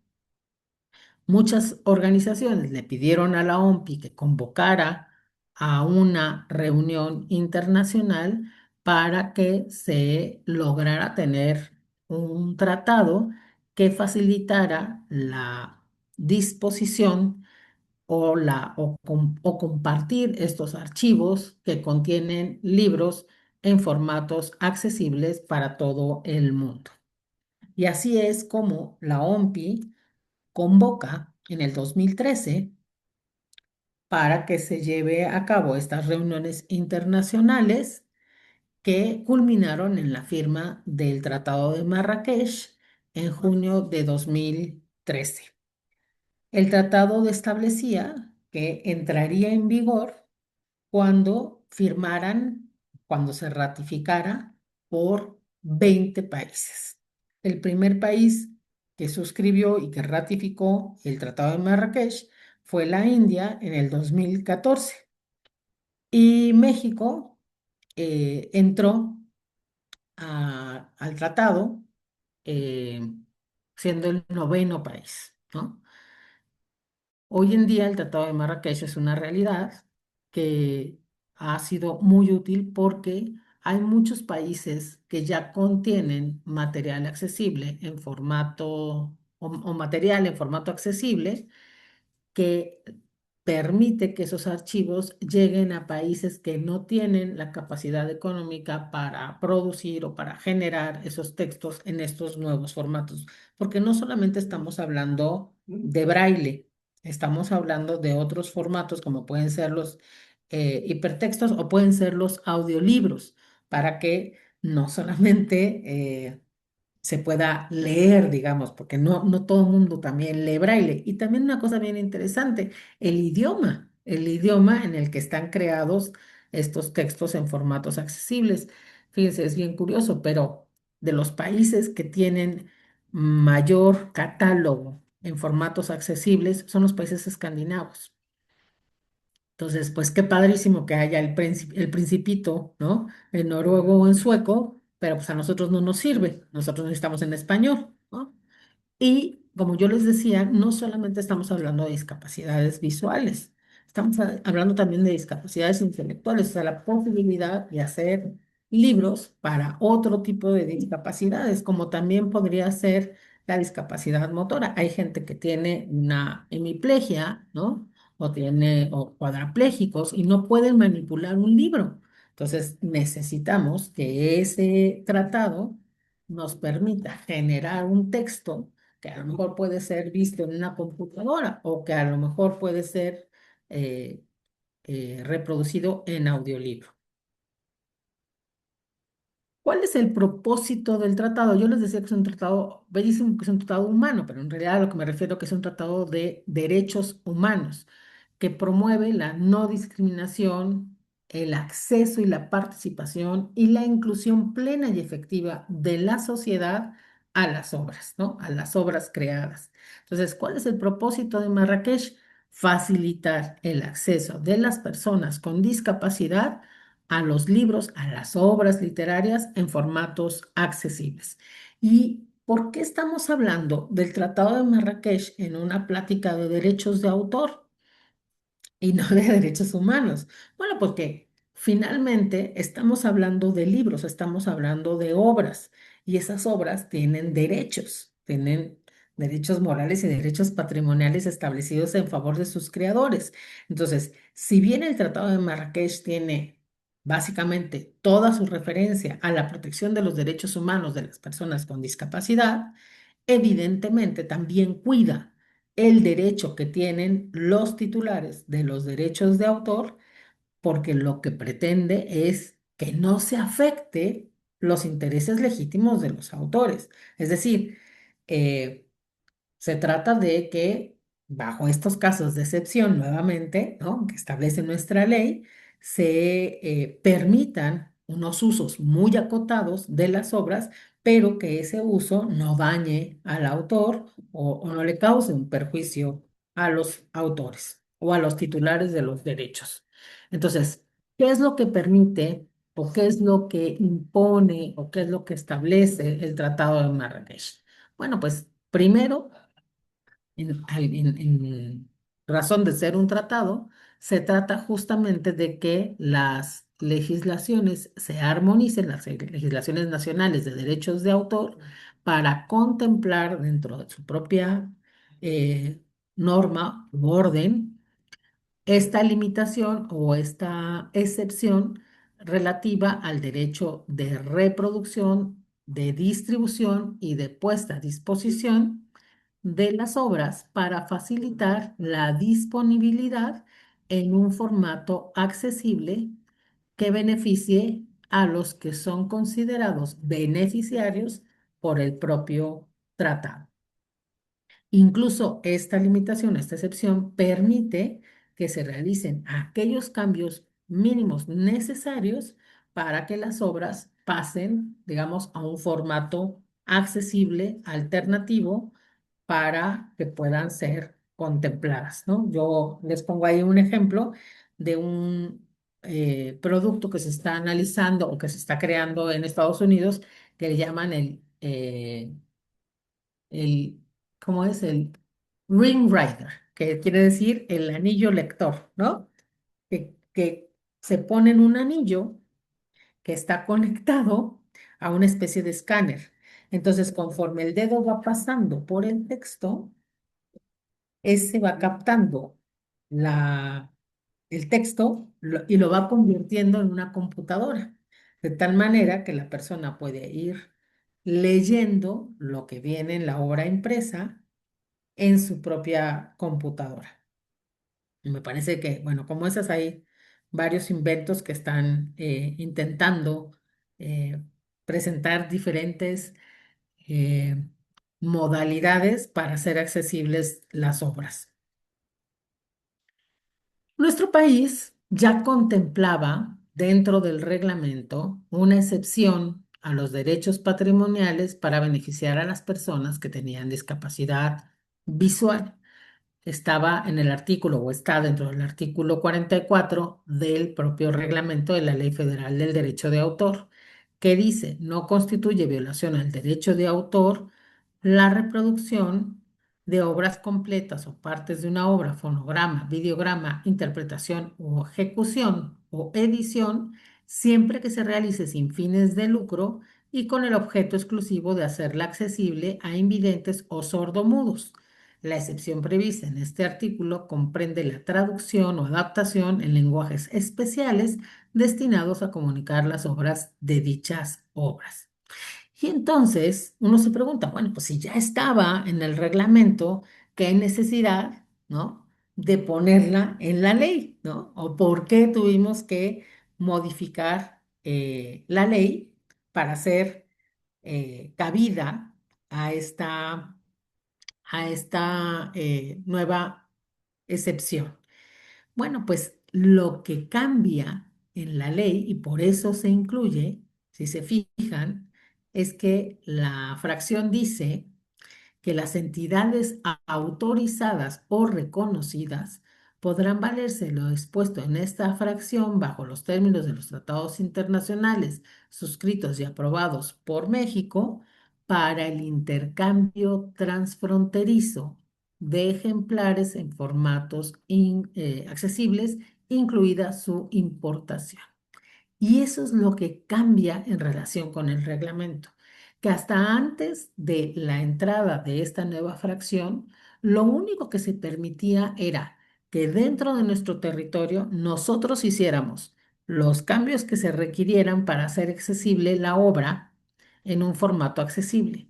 muchas organizaciones le pidieron a la OMPI que convocara a una reunión internacional para que se lograra tener un tratado que facilitara la disposición o compartir estos archivos que contienen libros en formatos accesibles para todo el mundo. Y así es como la OMPI convoca en el 2013 para que se lleve a cabo estas reuniones internacionales que culminaron en la firma del Tratado de Marrakech en junio de 2013. El tratado establecía que entraría en vigor cuando firmaran, cuando se ratificara por 20 países. El primer país que suscribió y que ratificó el Tratado de Marrakech fue la India en el 2014 y México entró al tratado eh, siendo el noveno país, ¿no? Hoy en día el Tratado de Marrakech es una realidad que ha sido muy útil porque hay muchos países que ya contienen material accesible en formato o material en formato accesible que permite que esos archivos lleguen a países que no tienen la capacidad económica para producir o para generar esos textos en estos nuevos formatos. Porque no solamente estamos hablando de braille, estamos hablando de otros formatos como pueden ser los hipertextos o pueden ser los audiolibros, para que no solamente se pueda leer, digamos, porque no todo el mundo también lee braille. Y también una cosa bien interesante, el idioma en el que están creados estos textos en formatos accesibles. Fíjense, es bien curioso, pero de los países que tienen mayor catálogo en formatos accesibles son los países escandinavos. Entonces, pues qué padrísimo que haya el Principito, ¿no? En noruego o en sueco, pero pues a nosotros no nos sirve. Nosotros necesitamos en español, ¿no? Y como yo les decía, no solamente estamos hablando de discapacidades visuales, estamos hablando también de discapacidades intelectuales, o sea, la posibilidad de hacer libros para otro tipo de discapacidades, como también podría ser la discapacidad motora. Hay gente que tiene una hemiplegia, ¿no? O cuadraplégicos y no pueden manipular un libro. Entonces, necesitamos que ese tratado nos permita generar un texto que a lo mejor puede ser visto en una computadora o que a lo mejor puede ser eh, reproducido en audiolibro. ¿Cuál es el propósito del tratado? Yo les decía que es un tratado bellísimo, que es un tratado humano, pero en realidad a lo que me refiero que es un tratado de derechos humanos, que promueve la no discriminación, el acceso y la participación y la inclusión plena y efectiva de la sociedad a las obras, ¿no? A las obras creadas. Entonces, ¿cuál es el propósito de Marrakech? Facilitar el acceso de las personas con discapacidad a los libros, a las obras literarias en formatos accesibles. ¿Y por qué estamos hablando del Tratado de Marrakech en una plática de derechos de autor y no de derechos humanos? Bueno, porque finalmente estamos hablando de libros, estamos hablando de obras y esas obras tienen derechos morales y derechos patrimoniales establecidos en favor de sus creadores. Entonces, si bien el Tratado de Marrakech tiene básicamente toda su referencia a la protección de los derechos humanos de las personas con discapacidad, evidentemente también cuida el derecho que tienen los titulares de los derechos de autor, porque lo que pretende es que no se afecte los intereses legítimos de los autores. Es decir, eh, se trata de que, bajo estos casos de excepción, nuevamente, ¿no? Que establece nuestra ley, se permitan unos usos muy acotados de las obras, pero que ese uso no dañe al autor o no le cause un perjuicio a los autores o a los titulares de los derechos. Entonces, ¿qué es lo que permite o qué es lo que impone o qué es lo que establece el Tratado de Marrakech? Bueno, pues primero en razón de ser un tratado, se trata justamente de que las legislaciones se armonicen, las legislaciones nacionales de derechos de autor, para contemplar dentro de su propia eh, norma u orden esta limitación o esta excepción relativa al derecho de reproducción, de distribución y de puesta a disposición de las obras para facilitar la disponibilidad en un formato accesible que beneficie a los que son considerados beneficiarios por el propio tratado. Incluso esta limitación, esta excepción, permite que se realicen aquellos cambios mínimos necesarios para que las obras pasen, digamos, a un formato accesible, alternativo, para que puedan ser contempladas, ¿no? Yo les pongo ahí un ejemplo de un producto que se está analizando o que se está creando en Estados Unidos que le llaman el, ¿cómo es? El Ring Rider, que quiere decir el anillo lector, ¿no? Que se pone en un anillo que está conectado a una especie de escáner. Entonces, conforme el dedo va pasando por el texto, ese va captando la, el texto y lo va convirtiendo en una computadora, de tal manera que la persona puede ir leyendo lo que viene en la obra impresa en su propia computadora. Y me parece que, bueno, como esas hay varios inventos que están intentando eh, presentar diferentes eh, modalidades para hacer accesibles las obras. Nuestro país ya contemplaba dentro del reglamento una excepción a los derechos patrimoniales para beneficiar a las personas que tenían discapacidad visual. Estaba en el artículo o está dentro del artículo 44 del propio reglamento de la Ley Federal del Derecho de Autor, que dice, no constituye violación al derecho de autor la reproducción de obras completas o partes de una obra, fonograma, videograma, interpretación o ejecución o edición, siempre que se realice sin fines de lucro y con el objeto exclusivo de hacerla accesible a invidentes o sordomudos. La excepción prevista en este artículo comprende la traducción o adaptación en lenguajes especiales destinados a comunicar las obras de dichas obras. Y entonces uno se pregunta, bueno, pues si ya estaba en el reglamento, ¿qué necesidad, ¿no? De ponerla en la ley, ¿no? ¿O por qué tuvimos que modificar la ley para hacer cabida a esta nueva excepción? Bueno, pues lo que cambia en la ley, y por eso se incluye, si se fijan, es que la fracción dice que las entidades autorizadas o reconocidas podrán valerse lo expuesto en esta fracción bajo los términos de los tratados internacionales suscritos y aprobados por México para el intercambio transfronterizo de ejemplares en formatos accesibles, incluida su importación. Y eso es lo que cambia en relación con el reglamento, que hasta antes de la entrada de esta nueva fracción, lo único que se permitía era que dentro de nuestro territorio nosotros hiciéramos los cambios que se requirieran para hacer accesible la obra en un formato accesible.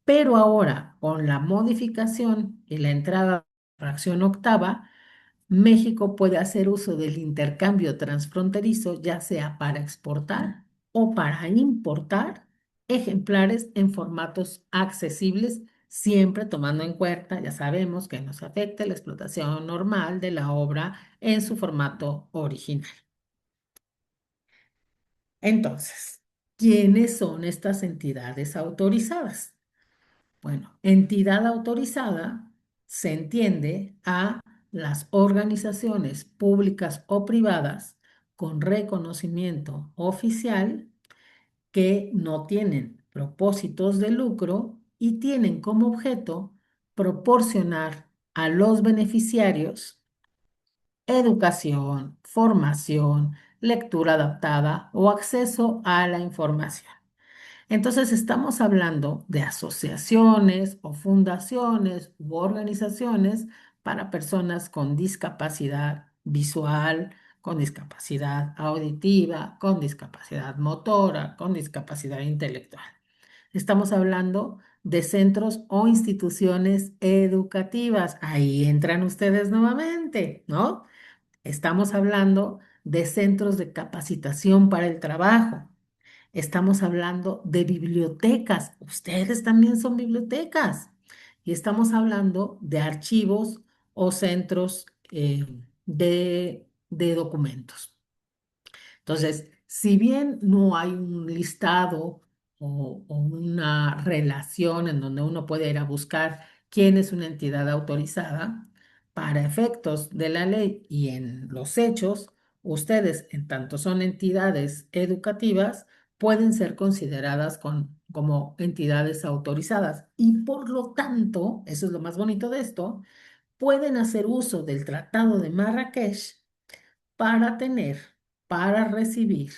Pero ahora, con la modificación y la entrada de la fracción octava, México puede hacer uso del intercambio transfronterizo, ya sea para exportar o para importar ejemplares en formatos accesibles, siempre tomando en cuenta, ya sabemos, que no se afecte la explotación normal de la obra en su formato original. Entonces, ¿quiénes son estas entidades autorizadas? Bueno, entidad autorizada se entiende a las organizaciones públicas o privadas con reconocimiento oficial que no tienen propósitos de lucro y tienen como objeto proporcionar a los beneficiarios educación, formación, lectura adaptada o acceso a la información. Entonces estamos hablando de asociaciones o fundaciones u organizaciones para personas con discapacidad visual, con discapacidad auditiva, con discapacidad motora, con discapacidad intelectual. Estamos hablando de centros o instituciones educativas. Ahí entran ustedes nuevamente, ¿no? Estamos hablando de centros de capacitación para el trabajo. Estamos hablando de bibliotecas. Ustedes también son bibliotecas. Y estamos hablando de archivos o centros de documentos. Entonces, Si bien no hay un listado o una relación en donde uno puede ir a buscar quién es una entidad autorizada, para efectos de la ley y en los hechos, ustedes, en tanto son entidades educativas, pueden ser consideradas como entidades autorizadas y por lo tanto, eso es lo más bonito de esto, pueden hacer uso del Tratado de Marrakech para tener, para recibir,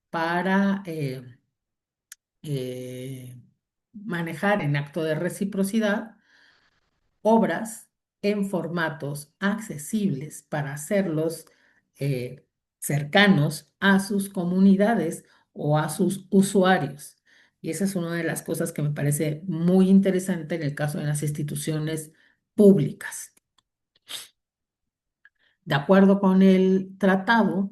para eh, manejar en acto de reciprocidad obras en formatos accesibles para hacerlos eh, cercanos a sus comunidades o a sus usuarios. Y esa es una de las cosas que me parece muy interesante en el caso de las instituciones públicas. De acuerdo con el tratado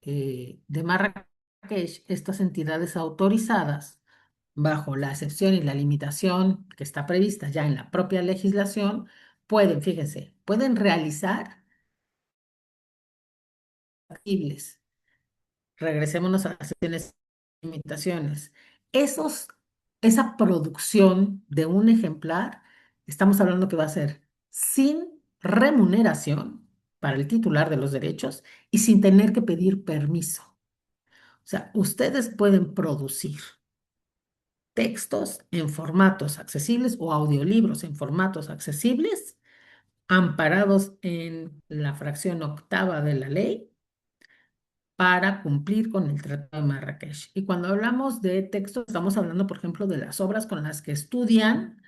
de Marrakech, estas entidades autorizadas, bajo la excepción y la limitación que está prevista ya en la propia legislación, pueden, fíjense, pueden realizar factibles. Regresémonos a las excepciones y limitaciones. Esos, esa producción de un ejemplar, estamos hablando que va a ser sin remuneración para el titular de los derechos y sin tener que pedir permiso. O sea, ustedes pueden producir textos en formatos accesibles o audiolibros en formatos accesibles, amparados en la fracción octava de la ley para cumplir con el Tratado de Marrakech. Y cuando hablamos de textos, estamos hablando, por ejemplo, de las obras con las que estudian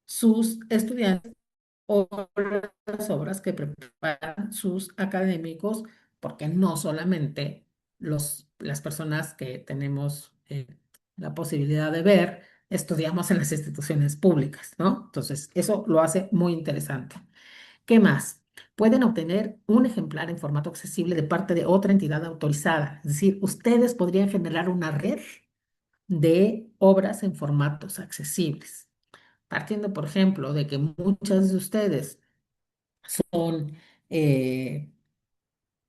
sus estudiantes o las obras que preparan sus académicos, porque no solamente las personas que tenemos la posibilidad de ver, estudiamos en las instituciones públicas, ¿no? Entonces, eso lo hace muy interesante. ¿Qué más? Pueden obtener un ejemplar en formato accesible de parte de otra entidad autorizada. Es decir, ustedes podrían generar una red de obras en formatos accesibles. Partiendo, por ejemplo, de que muchas de ustedes son eh,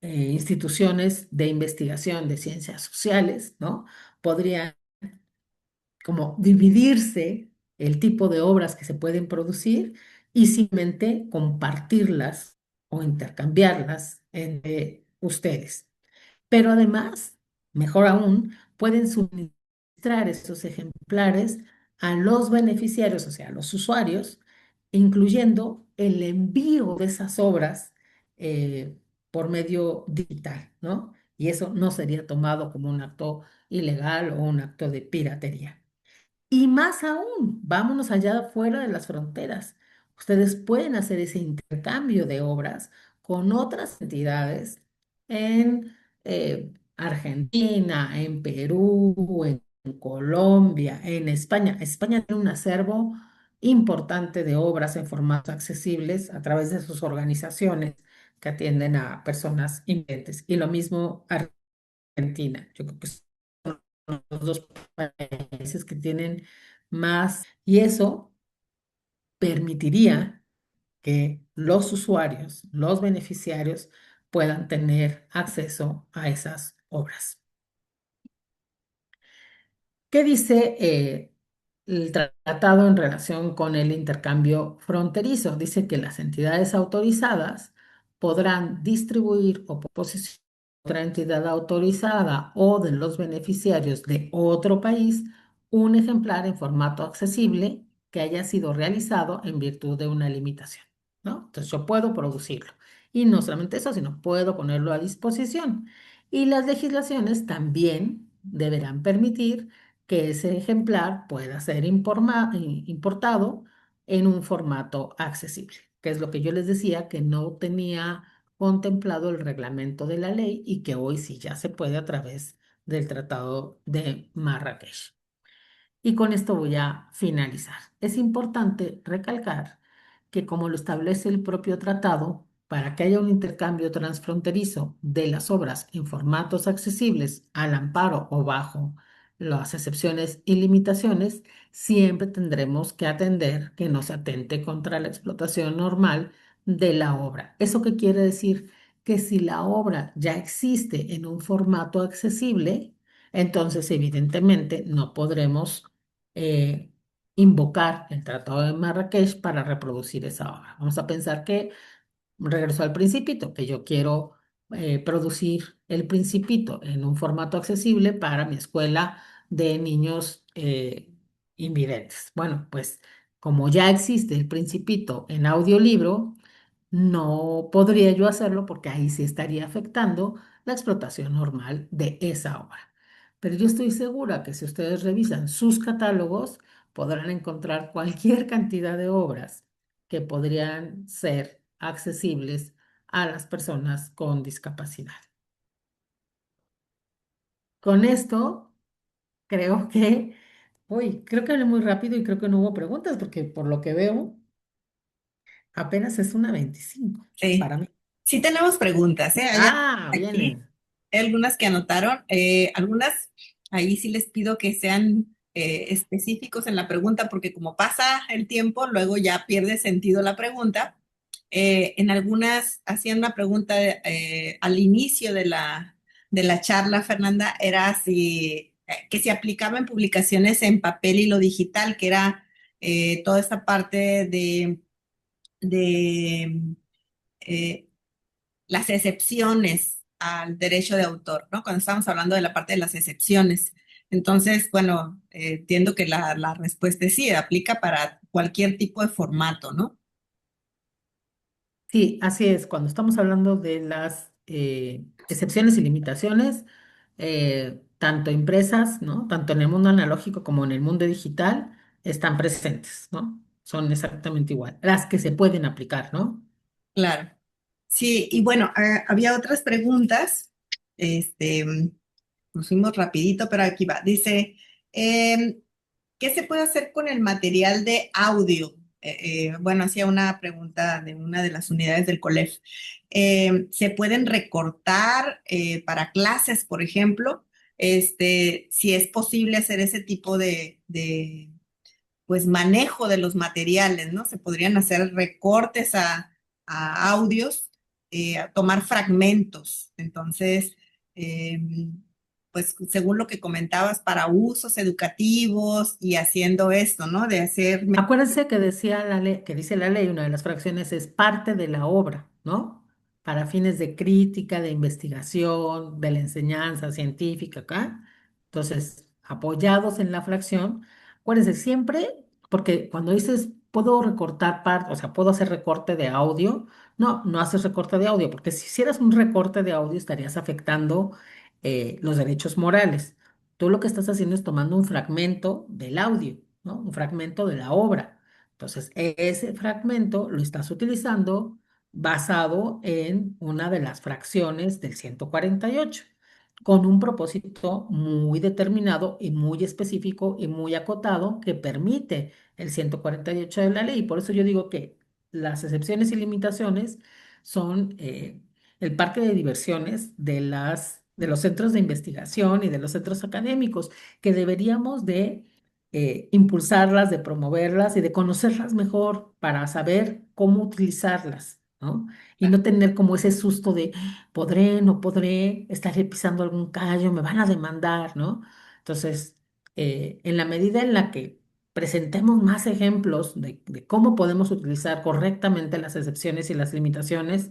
instituciones de investigación de ciencias sociales, ¿no? Podrían como dividirse el tipo de obras que se pueden producir y simplemente compartirlas o intercambiarlas entre ustedes. Pero además, mejor aún, pueden suministrar estos ejemplares a los beneficiarios, o sea, a los usuarios, incluyendo el envío de esas obras por medio digital, ¿no? Y eso no sería tomado como un acto ilegal o un acto de piratería. Y más aún, vámonos allá afuera de las fronteras. Ustedes pueden hacer ese intercambio de obras con otras entidades en Argentina, en Perú, en Colombia, en España. España tiene un acervo importante de obras en formato accesibles a través de sus organizaciones que atienden a personas invidentes. Y lo mismo Argentina. Yo creo que son los dos países que tienen más y eso permitiría que los usuarios, los beneficiarios puedan tener acceso a esas obras. ¿Qué dice el tratado en relación con el intercambio fronterizo? Dice que las entidades autorizadas podrán distribuir o posicionar a otra entidad autorizada o de los beneficiarios de otro país un ejemplar en formato accesible que haya sido realizado en virtud de una limitación, ¿no? Entonces yo puedo producirlo. Y no solamente eso, sino puedo ponerlo a disposición. Y las legislaciones también deberán permitir que ese ejemplar pueda ser importado en un formato accesible, que es lo que yo les decía que no tenía contemplado el reglamento de la ley y que hoy sí ya se puede a través del Tratado de Marrakech. Y con esto voy a finalizar. Es importante recalcar que como lo establece el propio tratado, para que haya un intercambio transfronterizo de las obras en formatos accesibles al amparo o bajo las excepciones y limitaciones, siempre tendremos que atender que no se atente contra la explotación normal de la obra. ¿Eso qué quiere decir? que si la obra ya existe en un formato accesible, entonces evidentemente no podremos eh, invocar el Tratado de Marrakech para reproducir esa obra. Vamos a pensar que regreso al Principito, que yo quiero producir el Principito en un formato accesible para mi escuela de niños invidentes. Bueno, pues como ya existe el Principito en audiolibro, no podría yo hacerlo porque ahí sí estaría afectando la explotación normal de esa obra. Pero yo estoy segura que si ustedes revisan sus catálogos, podrán encontrar cualquier cantidad de obras que podrían ser accesibles a las personas con discapacidad. Con esto, creo que hablé muy rápido y creo que no hubo preguntas porque por lo que veo, apenas es una 25 Sí, para mí. sí tenemos preguntas, ¿eh? Hay Ah, aquí vienen. hay algunas que anotaron, algunas ahí sí les pido que sean específicos en la pregunta porque como pasa el tiempo, luego ya pierde sentido la pregunta. En algunas hacían una pregunta al inicio de la charla, Fernanda, era si, que se aplicaba en publicaciones en papel y lo digital, que era toda esta parte de eh, las excepciones al derecho de autor, ¿no? Cuando estamos hablando de la parte de las excepciones. Entonces, bueno, entiendo que la respuesta es sí, aplica para cualquier tipo de formato, ¿no? Sí, así es. Cuando estamos hablando de las excepciones y limitaciones, tanto impresas, ¿no? Tanto en el mundo analógico como en el mundo digital, están presentes, ¿no? Son exactamente igual. Las que se pueden aplicar, ¿no? Claro. Sí, y bueno, había otras preguntas. Este, nos fuimos rapidito, pero aquí va. Dice, em, ¿qué se puede hacer con el material de audio? Bueno, hacía una pregunta de una de las unidades del colegio. ¿Se pueden recortar para clases, por ejemplo? Si es posible hacer ese tipo de pues manejo de los materiales, ¿no? Se podrían hacer recortes a audios, a tomar fragmentos. Entonces, eh, pues según lo que comentabas, para usos educativos y haciendo esto, ¿no? De hacer... Acuérdense que decía la ley, que dice la ley, una de las fracciones es parte de la obra, ¿no? Para fines de crítica, de investigación, de la enseñanza científica acá. Entonces, apoyados en la fracción, acuérdense siempre, porque cuando dices puedo recortar parte, o sea, puedo hacer recorte de audio, no, no haces recorte de audio, porque si hicieras un recorte de audio estarías afectando los derechos morales. Tú lo que estás haciendo es tomando un fragmento del audio, ¿no? Un fragmento de la obra. Entonces, ese fragmento lo estás utilizando basado en una de las fracciones del 148, con un propósito muy determinado y muy específico y muy acotado que permite el 148 de la ley. Por eso yo digo que las excepciones y limitaciones son el parque de diversiones de los centros de investigación y de los centros académicos, que deberíamos de impulsarlas, de promoverlas y de conocerlas mejor para saber cómo utilizarlas, ¿no? Y no tener como ese susto de podré, no podré, estaré pisando algún callo, me van a demandar, ¿no? Entonces, en la medida en la que presentemos más ejemplos de cómo podemos utilizar correctamente las excepciones y las limitaciones,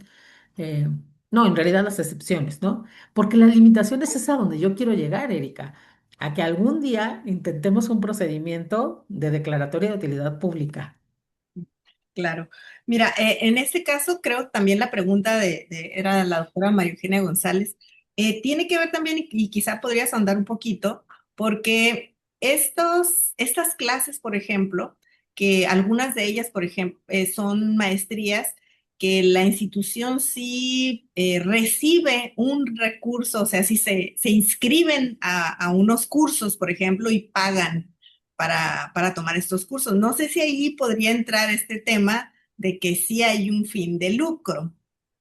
eh, no, en realidad las excepciones, ¿no? Porque las limitaciones es a donde yo quiero llegar, Erika, a que algún día intentemos un procedimiento de declaratoria de utilidad pública. Claro. Mira, en este caso creo también la pregunta era la doctora María Eugenia González, tiene que ver también, y quizá podrías ahondar un poquito, porque estas clases, por ejemplo, que algunas de ellas, por ejemplo, son maestrías que la institución sí recibe un recurso, o sea, sí se inscriben a unos cursos, por ejemplo, y pagan para tomar estos cursos. No sé si ahí podría entrar este tema de que sí hay un fin de lucro.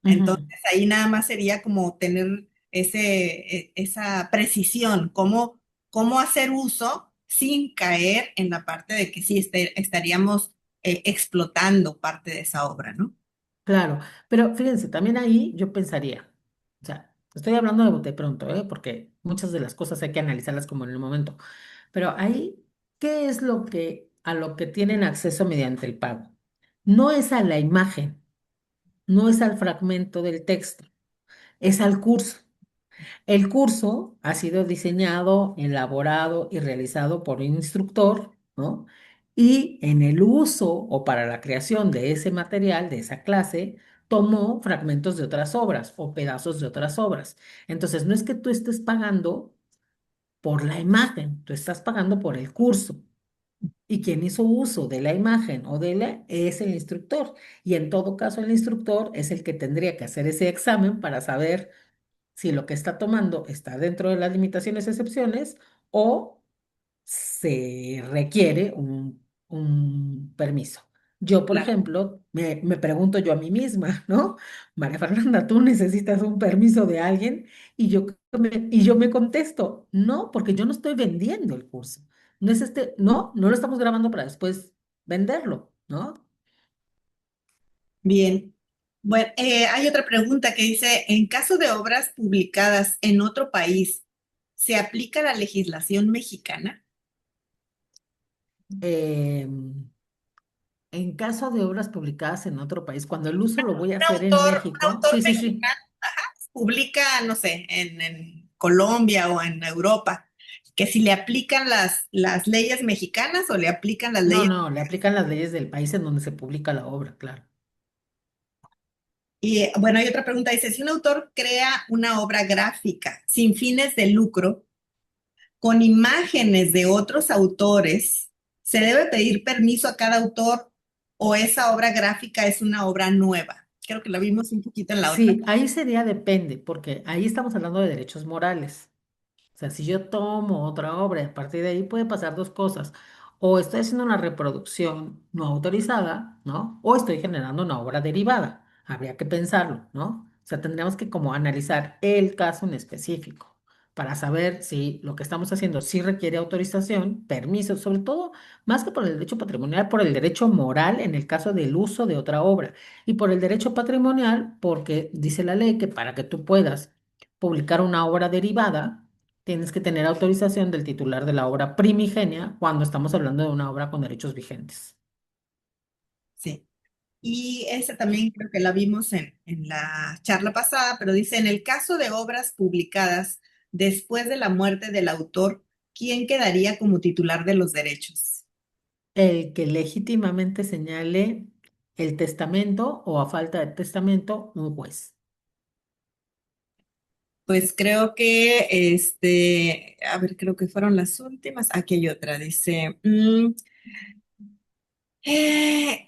Ujú. Entonces ahí nada más sería como tener esa precisión, cómo hacer uso sin caer en la parte de que sí estaríamos explotando parte de esa obra, ¿no? Claro, pero fíjense, también ahí yo pensaría, o sea, estoy hablando de bote pronto, ¿eh? Porque muchas de las cosas hay que analizarlas como en el momento, pero ahí, ¿qué es lo que a lo que tienen acceso mediante el pago? No es a la imagen, no es al fragmento del texto, es al curso. El curso ha sido diseñado, elaborado y realizado por un instructor, ¿no? Y en el uso o para la creación de ese material, de esa clase, tomó fragmentos de otras obras o pedazos de otras obras. Entonces, no es que tú estés pagando por la imagen, tú estás pagando por el curso. Y quien hizo uso de la imagen o de la es el instructor. Y en todo caso, el instructor es el que tendría que hacer ese examen para saber si lo que está tomando está dentro de las limitaciones, excepciones, o se requiere un permiso. Yo, por Claro. ejemplo, me pregunto yo a mí misma, ¿no? María Fernanda, tú necesitas un permiso de alguien y yo me contesto, no, porque yo no estoy vendiendo el curso. No es no, no lo estamos grabando para después venderlo, ¿no? Bien. Bueno, hay otra pregunta que dice, en caso de obras publicadas en otro país, ¿se aplica la legislación mexicana? Em, En caso de obras publicadas en otro país, cuando el uso lo voy a hacer en Un México, autor sí, sí, sí. mexicano publica, no sé, en Colombia o en Europa, que si le aplican las leyes mexicanas o le aplican las No, leyes. no, le aplican las leyes del país en donde se publica la obra, claro. Y bueno, hay otra pregunta, dice, si un autor crea una obra gráfica sin fines de lucro, con imágenes de otros autores, ¿se debe pedir permiso a cada autor o esa obra gráfica es una obra nueva? Creo que la vimos un poquito en la otra. Sí, ahí sería depende, porque ahí estamos hablando de derechos morales. O sea, si yo tomo otra obra y a partir de ahí puede pasar dos cosas. O estoy haciendo una reproducción no autorizada, ¿no? O estoy generando una obra derivada. Habría que pensarlo, ¿no? O sea, tendríamos que como analizar el caso en específico para saber si lo que estamos haciendo sí requiere autorización, permiso, sobre todo, más que por el derecho patrimonial, por el derecho moral en el caso del uso de otra obra y por el derecho patrimonial, porque dice la ley que para que tú puedas publicar una obra derivada, tienes que tener autorización del titular de la obra primigenia cuando estamos hablando de una obra con derechos vigentes. Sí. Y esa también creo que la vimos en la charla pasada, pero dice, en el caso de obras publicadas después de la muerte del autor, ¿quién quedaría como titular de los derechos? El que legítimamente señale el testamento o a falta de testamento, un juez. Pues creo que, a ver, creo que fueron las últimas. Aquí hay otra, dice,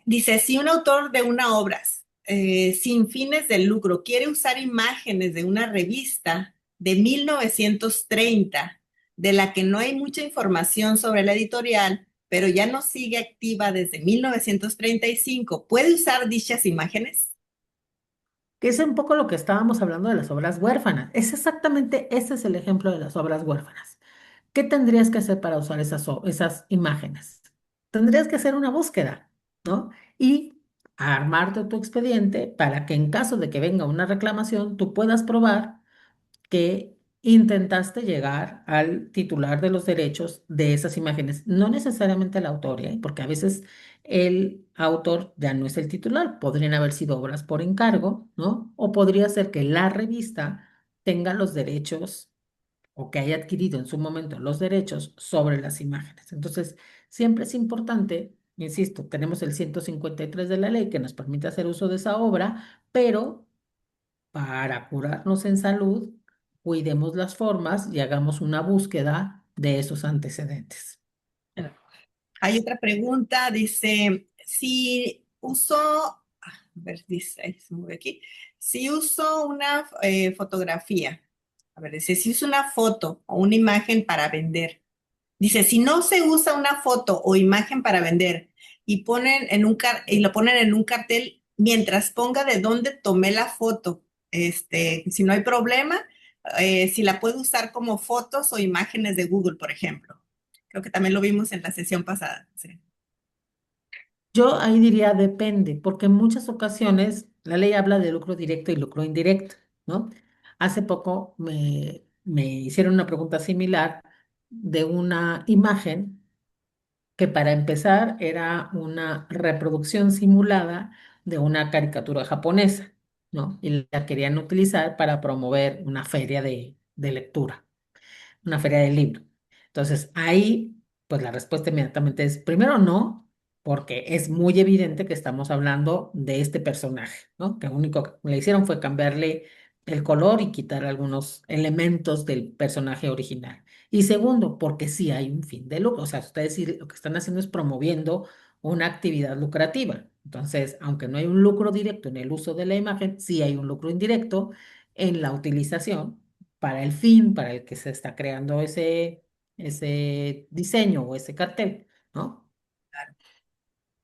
dice, si un autor de una obra sin fines de lucro quiere usar imágenes de una revista de 1930, de la que no hay mucha información sobre la editorial, pero ya no sigue activa desde 1935, ¿puede usar dichas imágenes? Que es un poco lo que estábamos hablando de las obras huérfanas. Es exactamente, ese es el ejemplo de las obras huérfanas. ¿Qué tendrías que hacer para usar esas imágenes? Tendrías que hacer una búsqueda, ¿no? Y armarte tu expediente para que en caso de que venga una reclamación, tú puedas probar que intentaste llegar al titular de los derechos de esas imágenes, no necesariamente al autor, ¿eh? Porque a veces el autor ya no es el titular, podrían haber sido obras por encargo, ¿no? O podría ser que la revista tenga los derechos o que haya adquirido en su momento los derechos sobre las imágenes. Entonces, siempre es importante, insisto, tenemos el 153 de la ley que nos permite hacer uso de esa obra, pero para curarnos en salud, cuidemos las formas y hagamos una búsqueda de esos antecedentes. Hay otra pregunta, dice, si uso, a ver, dice, ahí se mueve aquí, si uso una fotografía, a ver, dice, si uso una foto o una imagen para vender, dice, si no se usa una foto o imagen para vender y lo ponen en un cartel mientras ponga de dónde tomé la foto, si no hay problema, si la puedo usar como fotos o imágenes de Google, por ejemplo. Creo que también lo vimos en la sesión pasada. Sí. Yo ahí diría depende, porque en muchas ocasiones La ley habla de lucro directo y lucro indirecto, ¿no? Hace poco me hicieron una pregunta similar de una imagen que para empezar era una reproducción simulada de una caricatura japonesa, ¿no? Y la querían utilizar para promover una feria de lectura, una feria del libro. Entonces, ahí, pues la respuesta inmediatamente es, primero no, porque es muy evidente que estamos hablando de este personaje, ¿no? Que lo único que le hicieron fue cambiarle el color y quitar algunos elementos del personaje original. Y segundo, porque sí hay un fin de lucro. O sea, ustedes sí lo que están haciendo es promoviendo una actividad lucrativa. Entonces, aunque no hay un lucro directo en el uso de la imagen, sí hay un lucro indirecto en la utilización para el fin para el que se está creando ese diseño o ese cartel, ¿no?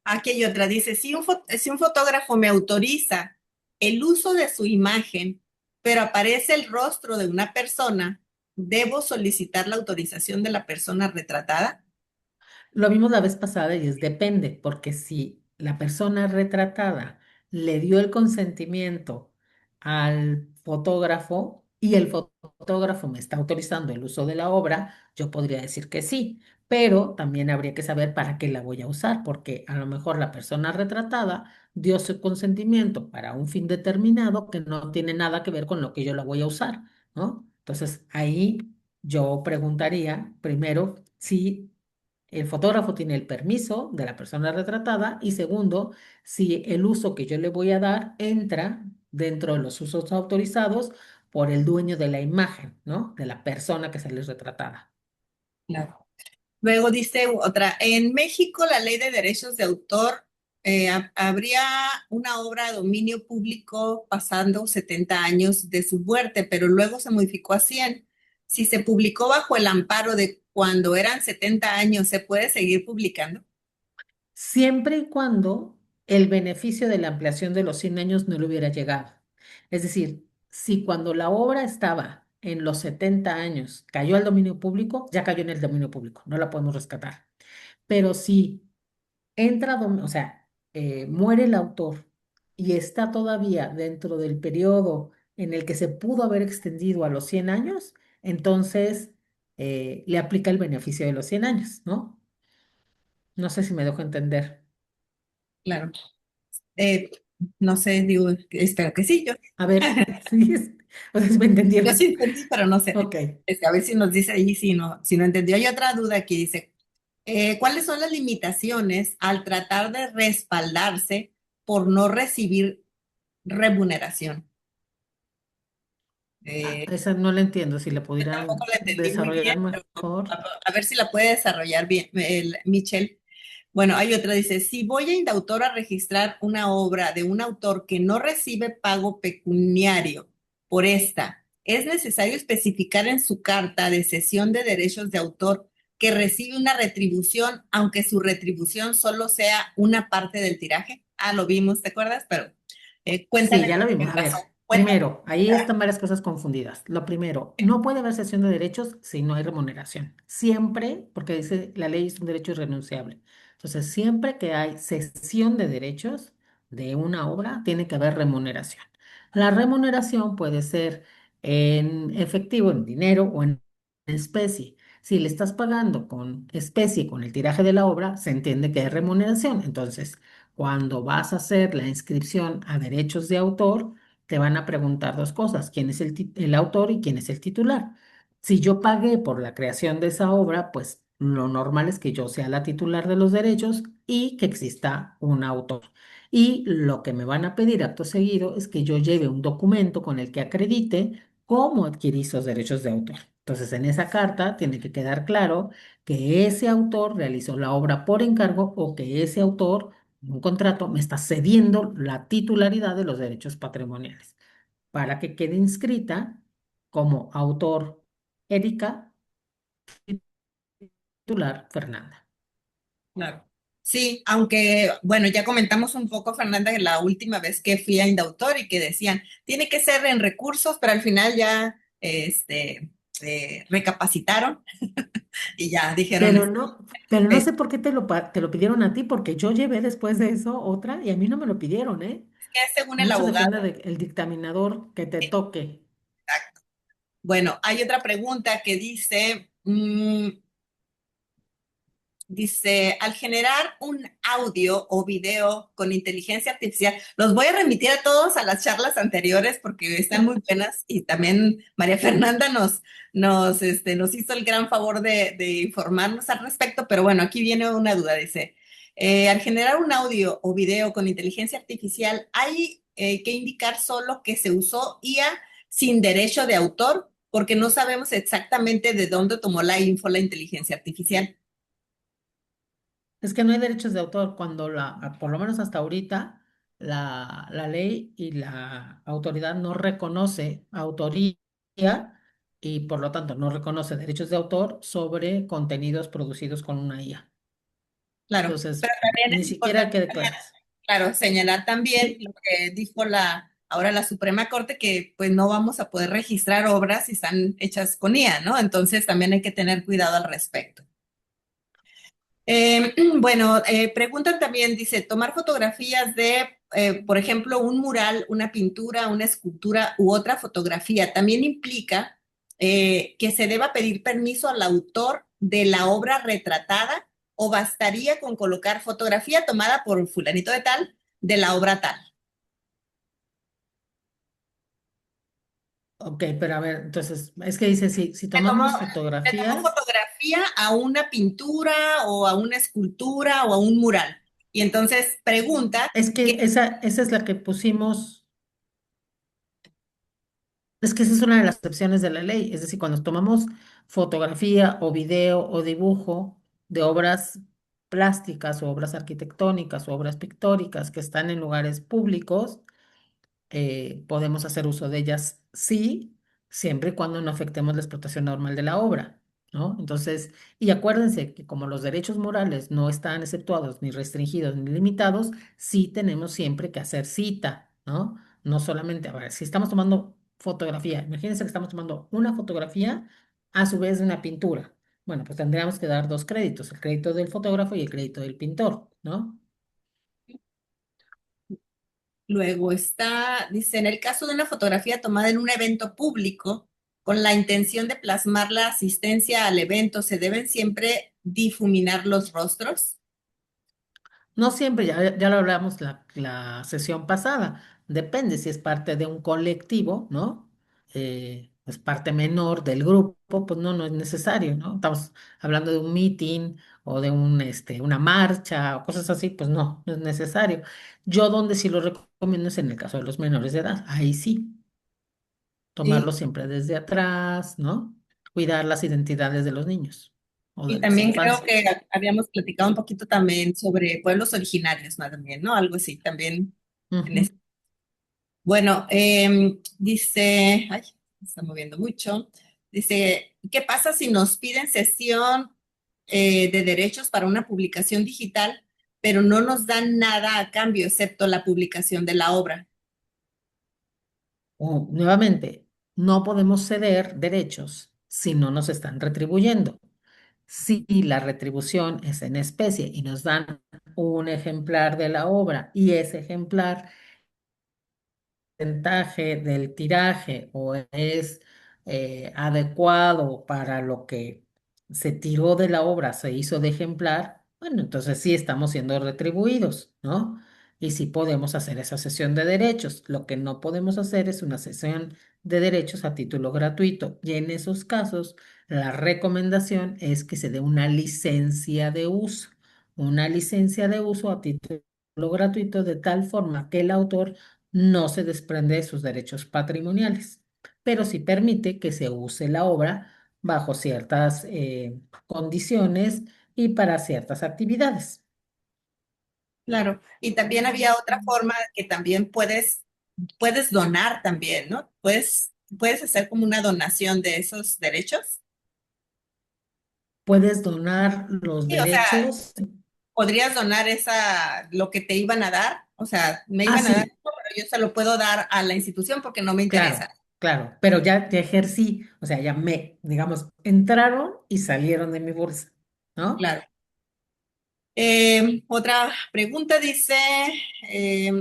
Aquí hay otra, dice, si un fotógrafo me autoriza el uso de su imagen, pero aparece el rostro de una persona, ¿debo solicitar la autorización de la persona retratada? Lo vimos la vez pasada y es depende, porque si la persona retratada le dio el consentimiento al fotógrafo y el fotógrafo me está autorizando el uso de la obra, yo podría decir que sí, pero también habría que saber para qué la voy a usar, porque a lo mejor la persona retratada dio su consentimiento para un fin determinado que no tiene nada que ver con lo que yo la voy a usar, ¿no? Entonces ahí yo preguntaría primero si el fotógrafo tiene el permiso de la persona retratada y segundo, si el uso que yo le voy a dar entra dentro de los usos autorizados por el dueño de la imagen, ¿no? De la persona que sale retratada. Claro. Luego dice otra, en México la ley de derechos de autor, habría una obra de dominio público pasando 70 años de su muerte, pero luego se modificó a 100. Si se publicó bajo el amparo de cuando eran 70 años, ¿se puede seguir publicando? Siempre y cuando el beneficio de la ampliación de los 100 años no le hubiera llegado. Es decir, si cuando la obra estaba en los 70 años cayó al dominio público, ya cayó en el dominio público, no la podemos rescatar. Pero si o sea, muere el autor y está todavía dentro del periodo en el que se pudo haber extendido a los 100 años, entonces le aplica el beneficio de los 100 años, ¿no? No sé si me dejo entender. Claro. Eh, no sé, digo, espero que sí, yo, A ver, sí, o sea, ¿me yo sí entendieron? entendí, pero no sé. Ok. A ver si nos dice ahí si no entendió. Hay otra duda aquí, dice, ¿cuáles son las limitaciones al tratar de respaldarse por no recibir remuneración? Eh, Esa no la entiendo, si la yo tampoco pudieran la entendí muy desarrollar bien, pero mejor. a ver si la puede desarrollar bien, Michelle. Bueno, hay otra, dice, si voy a Indautor a registrar una obra de un autor que no recibe pago pecuniario por esta, ¿es necesario especificar en su carta de cesión de derechos de autor que recibe una retribución, aunque su retribución solo sea una parte del tiraje? Ah, lo vimos, ¿te acuerdas? Pero Sí, cuéntale ya lo qué vimos. A pasó. ver, Cuéntale. primero, ahí están varias cosas confundidas. Lo primero, no puede haber cesión de derechos si no hay remuneración. Siempre, porque dice la ley es un derecho irrenunciable. Entonces, siempre que hay cesión de derechos de una obra, tiene que haber remuneración. La remuneración puede ser en efectivo, en dinero o en especie. Si le estás pagando con especie, con el tiraje de la obra, se entiende que hay remuneración. Entonces, cuando vas a hacer la inscripción a derechos de autor, te van a preguntar dos cosas, quién es el autor y quién es el titular. Si yo pagué por la creación de esa obra, pues lo normal es que yo sea la titular de los derechos y que exista un autor. Y lo que me van a pedir acto seguido es que yo lleve un documento con el que acredite cómo adquirí esos derechos de autor. Entonces, en esa carta tiene que quedar claro que ese autor realizó la obra por encargo o que ese autor un contrato me está cediendo la titularidad de los derechos patrimoniales para que quede inscrita como autor Erika, titular Fernanda. Claro. Sí, aunque, bueno, ya comentamos un poco, Fernanda, la última vez que fui a Indautor y que decían, tiene que ser en recursos, pero al final ya recapacitaron y ya dijeron, Pero no este, sé por qué te lo pidieron a ti, porque yo llevé después de eso otra y a mí no me lo pidieron, ¿eh? que es según el Mucho abogado. depende del dictaminador que te toque. Exacto. Bueno, hay otra pregunta que dice, dice, al generar un audio o video con inteligencia artificial, los voy a remitir a todos a las charlas anteriores porque están muy buenas y también María Fernanda nos hizo el gran favor de informarnos al respecto, pero bueno, aquí viene una duda, dice, al generar un audio o video con inteligencia artificial, hay que indicar solo que se usó IA sin derecho de autor porque no sabemos exactamente de dónde tomó la info la inteligencia artificial. Es que no hay derechos de autor cuando por lo menos hasta ahorita, la ley y la autoridad no reconoce autoría y por lo tanto no reconoce derechos de autor sobre contenidos producidos con una IA. Claro, Entonces, pero también ni es siquiera importante, que declares. claro, señalar también Sí, lo que dijo ahora la Suprema Corte, que pues no vamos a poder registrar obras si están hechas con IA, ¿no? Entonces también hay que tener cuidado al respecto. Bueno, preguntan también, dice, tomar fotografías de, por ejemplo, un mural, una pintura, una escultura u otra fotografía, también implica que se deba pedir permiso al autor de la obra retratada o bastaría con colocar fotografía tomada por fulanito de tal de la obra tal. ok, pero a ver, entonces, es que dice, si Le tomó, tomamos le tomó fotografías, fotografía a una pintura o a una escultura o a un mural. Y entonces pregunta es que que esa es la que pusimos. Es que esa es una de las excepciones de la ley, es decir, cuando tomamos fotografía o video o dibujo de obras plásticas o obras arquitectónicas o obras pictóricas que están en lugares públicos, podemos hacer uso de ellas, sí, siempre y cuando no afectemos la explotación normal de la obra, ¿no? Entonces, y acuérdense que como los derechos morales no están exceptuados, ni restringidos, ni limitados, sí tenemos siempre que hacer cita, ¿no? No solamente, a ver, si estamos tomando fotografía, imagínense que estamos tomando una fotografía a su vez de una pintura. Bueno, pues tendríamos que dar dos créditos, el crédito del fotógrafo y el crédito del pintor, ¿no? luego está, dice, en el caso de una fotografía tomada en un evento público, con la intención de plasmar la asistencia al evento, ¿se deben siempre difuminar los rostros? No siempre, ya lo hablamos la sesión pasada. Depende si es parte de un colectivo, ¿no? Es parte menor del grupo, pues no es necesario, ¿no? Estamos hablando de un meeting o de una marcha o cosas así, pues no es necesario. Yo donde sí lo recomiendo es en el caso de los menores de edad. Ahí sí, tomarlo Sí, siempre desde atrás, ¿no? Cuidar las identidades de los niños o y de las también creo infancias. que habíamos platicado un poquito también sobre pueblos originarios, ¿no? También, ¿no? Algo así, también en Ujú. este. Bueno, dice, ay, se está moviendo mucho. Dice, ¿qué pasa si nos piden sesión de derechos para una publicación digital, pero no nos dan nada a cambio excepto la publicación de la obra? Nuevamente, no podemos ceder derechos si no nos están retribuyendo. Si la retribución es en especie y nos dan un ejemplar de la obra y ese ejemplar porcentaje del tiraje o es adecuado para lo que se tiró de la obra, se hizo de ejemplar, bueno, entonces sí estamos siendo retribuidos, ¿no? Y sí podemos hacer esa sesión de derechos. Lo que no podemos hacer es una sesión de derechos a título gratuito. Y en esos casos, la recomendación es que se dé una licencia de uso a título gratuito de tal forma que el autor no se desprende de sus derechos patrimoniales, pero sí permite que se use la obra bajo ciertas condiciones y para ciertas actividades. Claro, y también había otra forma que también puedes donar también, ¿no? Puedes hacer como una donación de esos derechos. Puedes donar los Sí, o sea, derechos. podrías donar lo que te iban a dar, o sea, me Ah, iban a dar sí, esto, pero yo se lo puedo dar a la institución porque no me interesa. claro, claro, pero ya ejercí, o sea, digamos, entraron y salieron de mi bolsa, ¿no? Claro. Otra pregunta dice, eh,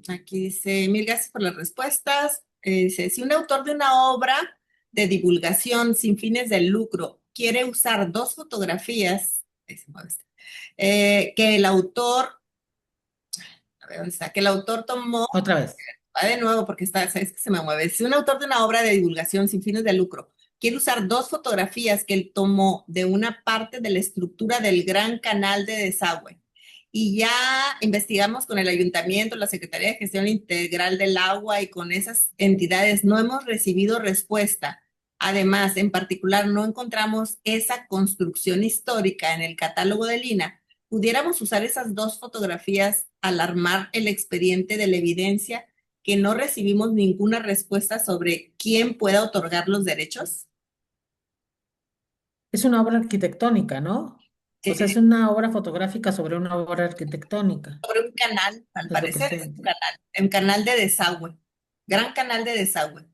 Aquí dice, mil gracias por las respuestas. Dice, si un autor de una obra de divulgación sin fines de lucro quiere usar dos fotografías, ahí se mueve este, que el autor, a ver, ¿dónde está? Que el autor tomó, Otra vez. va de nuevo porque está, sabes que se me mueve. Si un autor de una obra de divulgación sin fines de lucro quiere usar dos fotografías que él tomó de una parte de la estructura del gran canal de desagüe, y ya investigamos con el ayuntamiento, la Secretaría de Gestión Integral del Agua y con esas entidades, no hemos recibido respuesta. Además, en particular, no encontramos esa construcción histórica en el catálogo de Lina. ¿Pudiéramos usar esas dos fotografías al armar el expediente de la evidencia que no recibimos ninguna respuesta sobre quién pueda otorgar los derechos? Es una obra arquitectónica, ¿no? O sea, es Eh, una obra fotográfica sobre una obra arquitectónica, Sobre un canal, al es lo que parecer estoy es un entendiendo. canal, un canal de desagüe, gran canal de desagüe.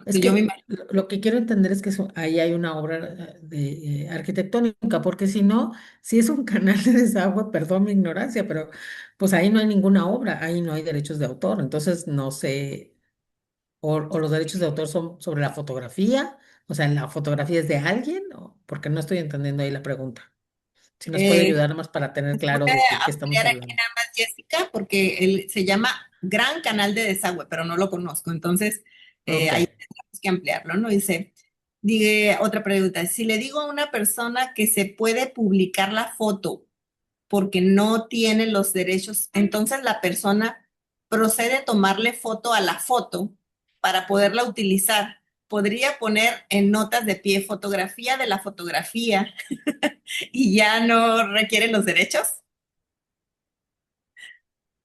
Es Que yo me que imagino. lo que quiero entender es que ahí hay una obra de, arquitectónica, porque si no, si es un canal de desagüe, perdón mi ignorancia, pero pues ahí no hay ninguna obra, ahí no hay derechos de autor. Entonces, no sé, o los derechos de autor son sobre la fotografía, o sea, la fotografía es de alguien, o porque no estoy entendiendo ahí la pregunta. Si nos puede Eh, ayudar más para tener Voy claro de a qué estamos ampliar aquí hablando. nada más, Jessica, porque él se llama Gran Canal de Desagüe, pero no lo conozco. Entonces, Ok. ahí tenemos que ampliarlo, ¿no? Dice, otra pregunta. Si le digo a una persona que se puede publicar la foto porque no tiene los derechos, entonces la persona procede a tomarle foto a la foto para poderla utilizar. Podría poner en notas de pie fotografía de la fotografía y ya no requiere los derechos.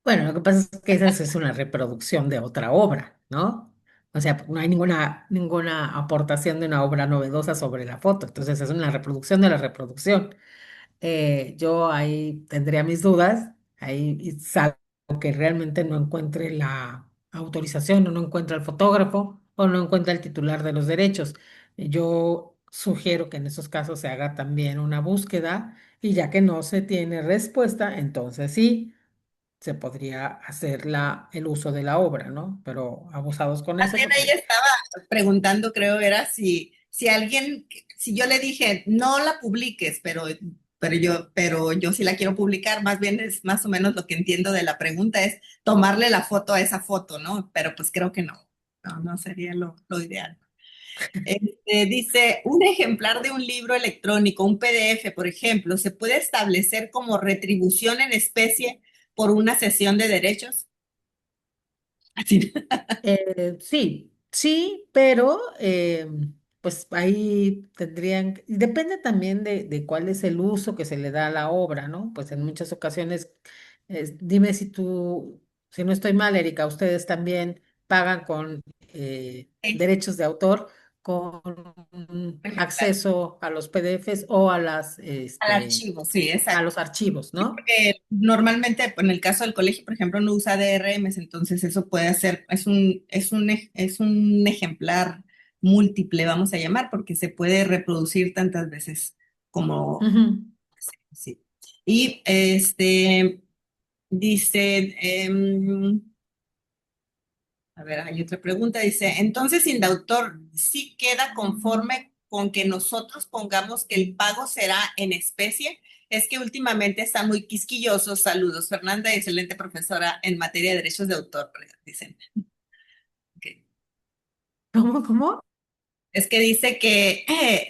Bueno, lo que pasa es que esa es una reproducción de otra obra, ¿no? O sea, no hay ninguna aportación de una obra novedosa sobre la foto. Entonces es una reproducción de la reproducción. Yo ahí tendría mis dudas, ahí y salvo que realmente no encuentre la autorización o no encuentre el fotógrafo o no encuentre el titular de los derechos. Yo sugiero que en esos casos se haga también una búsqueda y ya que no se tiene respuesta, entonces sí se podría hacer el uso de la obra, ¿no? Pero abusados con Más eso bien ella porque... estaba preguntando, creo, era si alguien, si yo le dije, no la publiques, pero yo sí la quiero publicar, más bien es más o menos lo que entiendo de la pregunta, es tomarle la foto a esa foto, ¿no? Pero pues creo que no, no sería lo ideal. Dice, un ejemplar de un libro electrónico, un PDF, por ejemplo, ¿se puede establecer como retribución en especie por una cesión de derechos? Así. Sí, sí, pero pues ahí y depende también de cuál es el uso que se le da a la obra, ¿no? Pues en muchas ocasiones, dime si no estoy mal, Erika, ustedes también pagan con derechos de autor, con acceso a los PDFs o Al archivo, sí, a exacto. los archivos, ¿no? Normalmente, en el caso del colegio, por ejemplo, no usa DRMs, entonces eso puede ser, es un ejemplar múltiple, vamos a llamar, porque se puede reproducir tantas veces como, Ujú. sí. Y dice, a ver, hay otra pregunta, dice, entonces Indautor sí queda conforme con que nosotros pongamos que el pago será en especie. Es que últimamente está muy quisquilloso. Saludos, Fernanda, excelente profesora en materia de derechos de autor, dicen. Ok. ¿Cómo? Es que dice que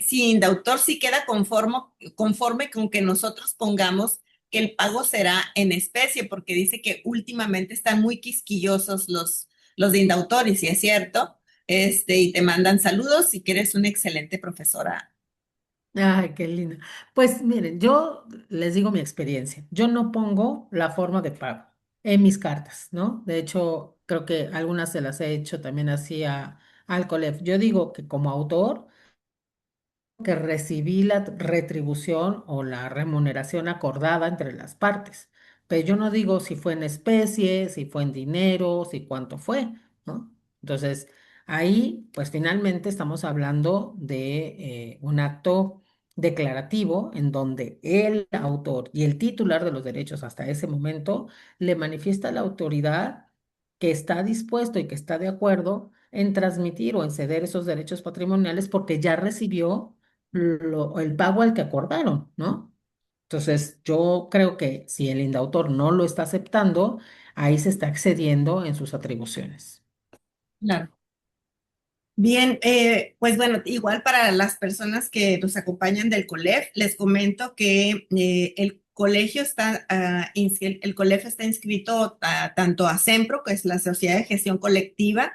si Indautor sí queda conforme con que nosotros pongamos que el pago será en especie, porque dice que últimamente están muy quisquillosos los de Indautor, y si es cierto, y te mandan saludos y que eres una excelente profesora. Ay, qué linda. Pues miren, yo les digo mi experiencia. Yo no pongo la forma de pago en mis cartas, ¿no? De hecho, creo que algunas se las he hecho también así al COLEF. Yo digo que como autor, que recibí la retribución o la remuneración acordada entre las partes. Pero yo no digo si fue en especie, si fue en dinero, si cuánto fue, ¿no? Entonces, ahí, pues finalmente estamos hablando de un acto declarativo en donde el autor y el titular de los derechos hasta ese momento le manifiesta a la autoridad que está dispuesto y que está de acuerdo en transmitir o en ceder esos derechos patrimoniales porque ya recibió el pago al que acordaron, ¿no? Entonces, yo creo que si el indautor no lo está aceptando, ahí se está excediendo en sus atribuciones. Claro. Bien, pues bueno, igual para las personas que nos acompañan del COLEF, les comento que el colegio está, el COLEF está inscrito tanto a SEMPRO, que es la Sociedad de Gestión Colectiva,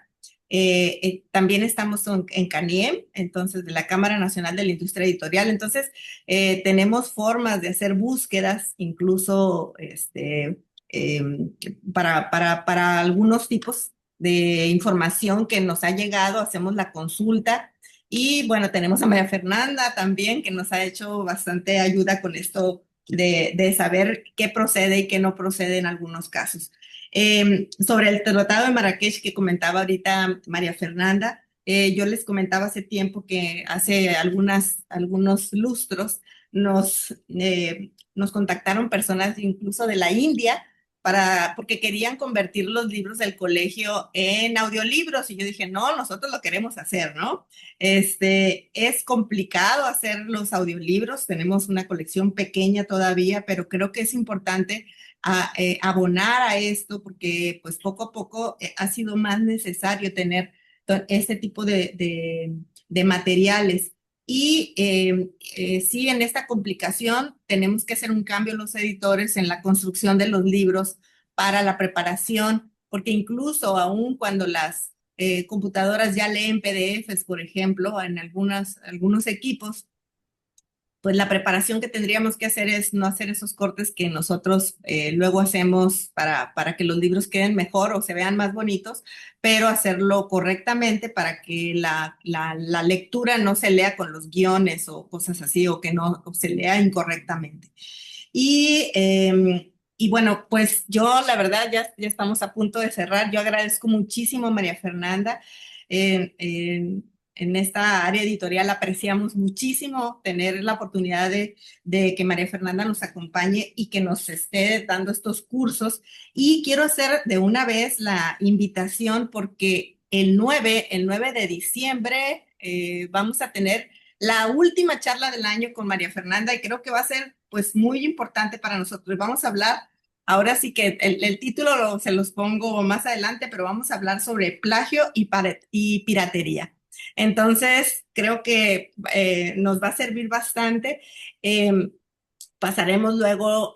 también estamos en CANIEM, entonces de la Cámara Nacional de la Industria Editorial, entonces tenemos formas de hacer búsquedas, incluso para algunos tipos de información que nos ha llegado, hacemos la consulta y bueno, tenemos a María Fernanda también que nos ha hecho bastante ayuda con esto de saber qué procede y qué no procede en algunos casos. Sobre el Tratado de Marrakech que comentaba ahorita María Fernanda, yo les comentaba hace tiempo que hace algunos lustros nos contactaron personas incluso de la India porque querían convertir los libros del colegio en audiolibros y yo dije, no, nosotros lo queremos hacer, ¿no? Es complicado hacer los audiolibros, tenemos una colección pequeña todavía, pero creo que es importante abonar a esto porque pues poco a poco ha sido más necesario tener este tipo de materiales. Y sí, en esta complicación tenemos que hacer un cambio los editores en la construcción de los libros para la preparación, porque incluso aún cuando las computadoras ya leen PDFs, por ejemplo, en algunos equipos, pues la preparación que tendríamos que hacer es no hacer esos cortes que nosotros luego hacemos para que los libros queden mejor o se vean más bonitos, pero hacerlo correctamente para que la lectura no se lea con los guiones o cosas así o que no o se lea incorrectamente. Y bueno, pues yo la verdad ya estamos a punto de cerrar. Yo agradezco muchísimo a María Fernanda. Eh, eh, en esta área editorial apreciamos muchísimo tener la oportunidad de que María Fernanda nos acompañe y que nos esté dando estos cursos. Y quiero hacer de una vez la invitación porque el nueve de diciembre vamos a tener la última charla del año con María Fernanda y creo que va a ser pues muy importante para nosotros. Vamos a hablar, ahora sí que el título se los pongo más adelante, pero vamos a hablar sobre plagio y piratería. Entonces, creo que nos va a servir bastante. Eh, Pasaremos luego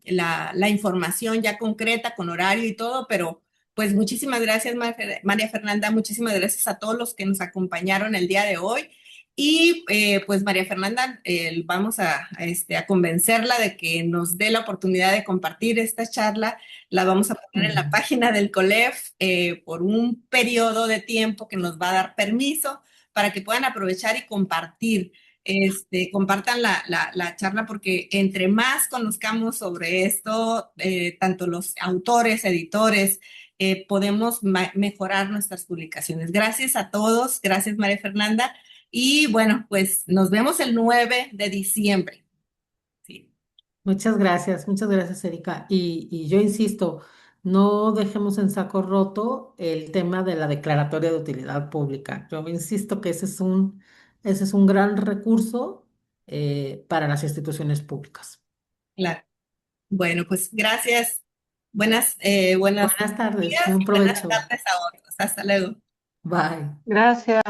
la información ya concreta con horario y todo, pero pues muchísimas gracias María Fernanda, muchísimas gracias a todos los que nos acompañaron el día de hoy. Y pues María Fernanda, vamos a convencerla de que nos dé la oportunidad de compartir esta charla. La vamos a poner en la Mm. página del COLEF por un periodo de tiempo que nos va a dar permiso para que puedan aprovechar y compartir compartan la charla porque entre más conozcamos sobre esto, tanto los autores, editores, podemos mejorar nuestras publicaciones. Gracias a todos, gracias María Fernanda. Y bueno, pues nos vemos el 9 de diciembre. Sí, Muchas gracias, Erika. Y yo insisto, no dejemos en saco roto el tema de la declaratoria de utilidad pública. Yo insisto que ese es un gran recurso para las instituciones públicas. claro. Bueno, pues gracias. Buenas Buenas tardes, días buen y buenas provecho. tardes a otros. Hasta luego. Bye. Gracias.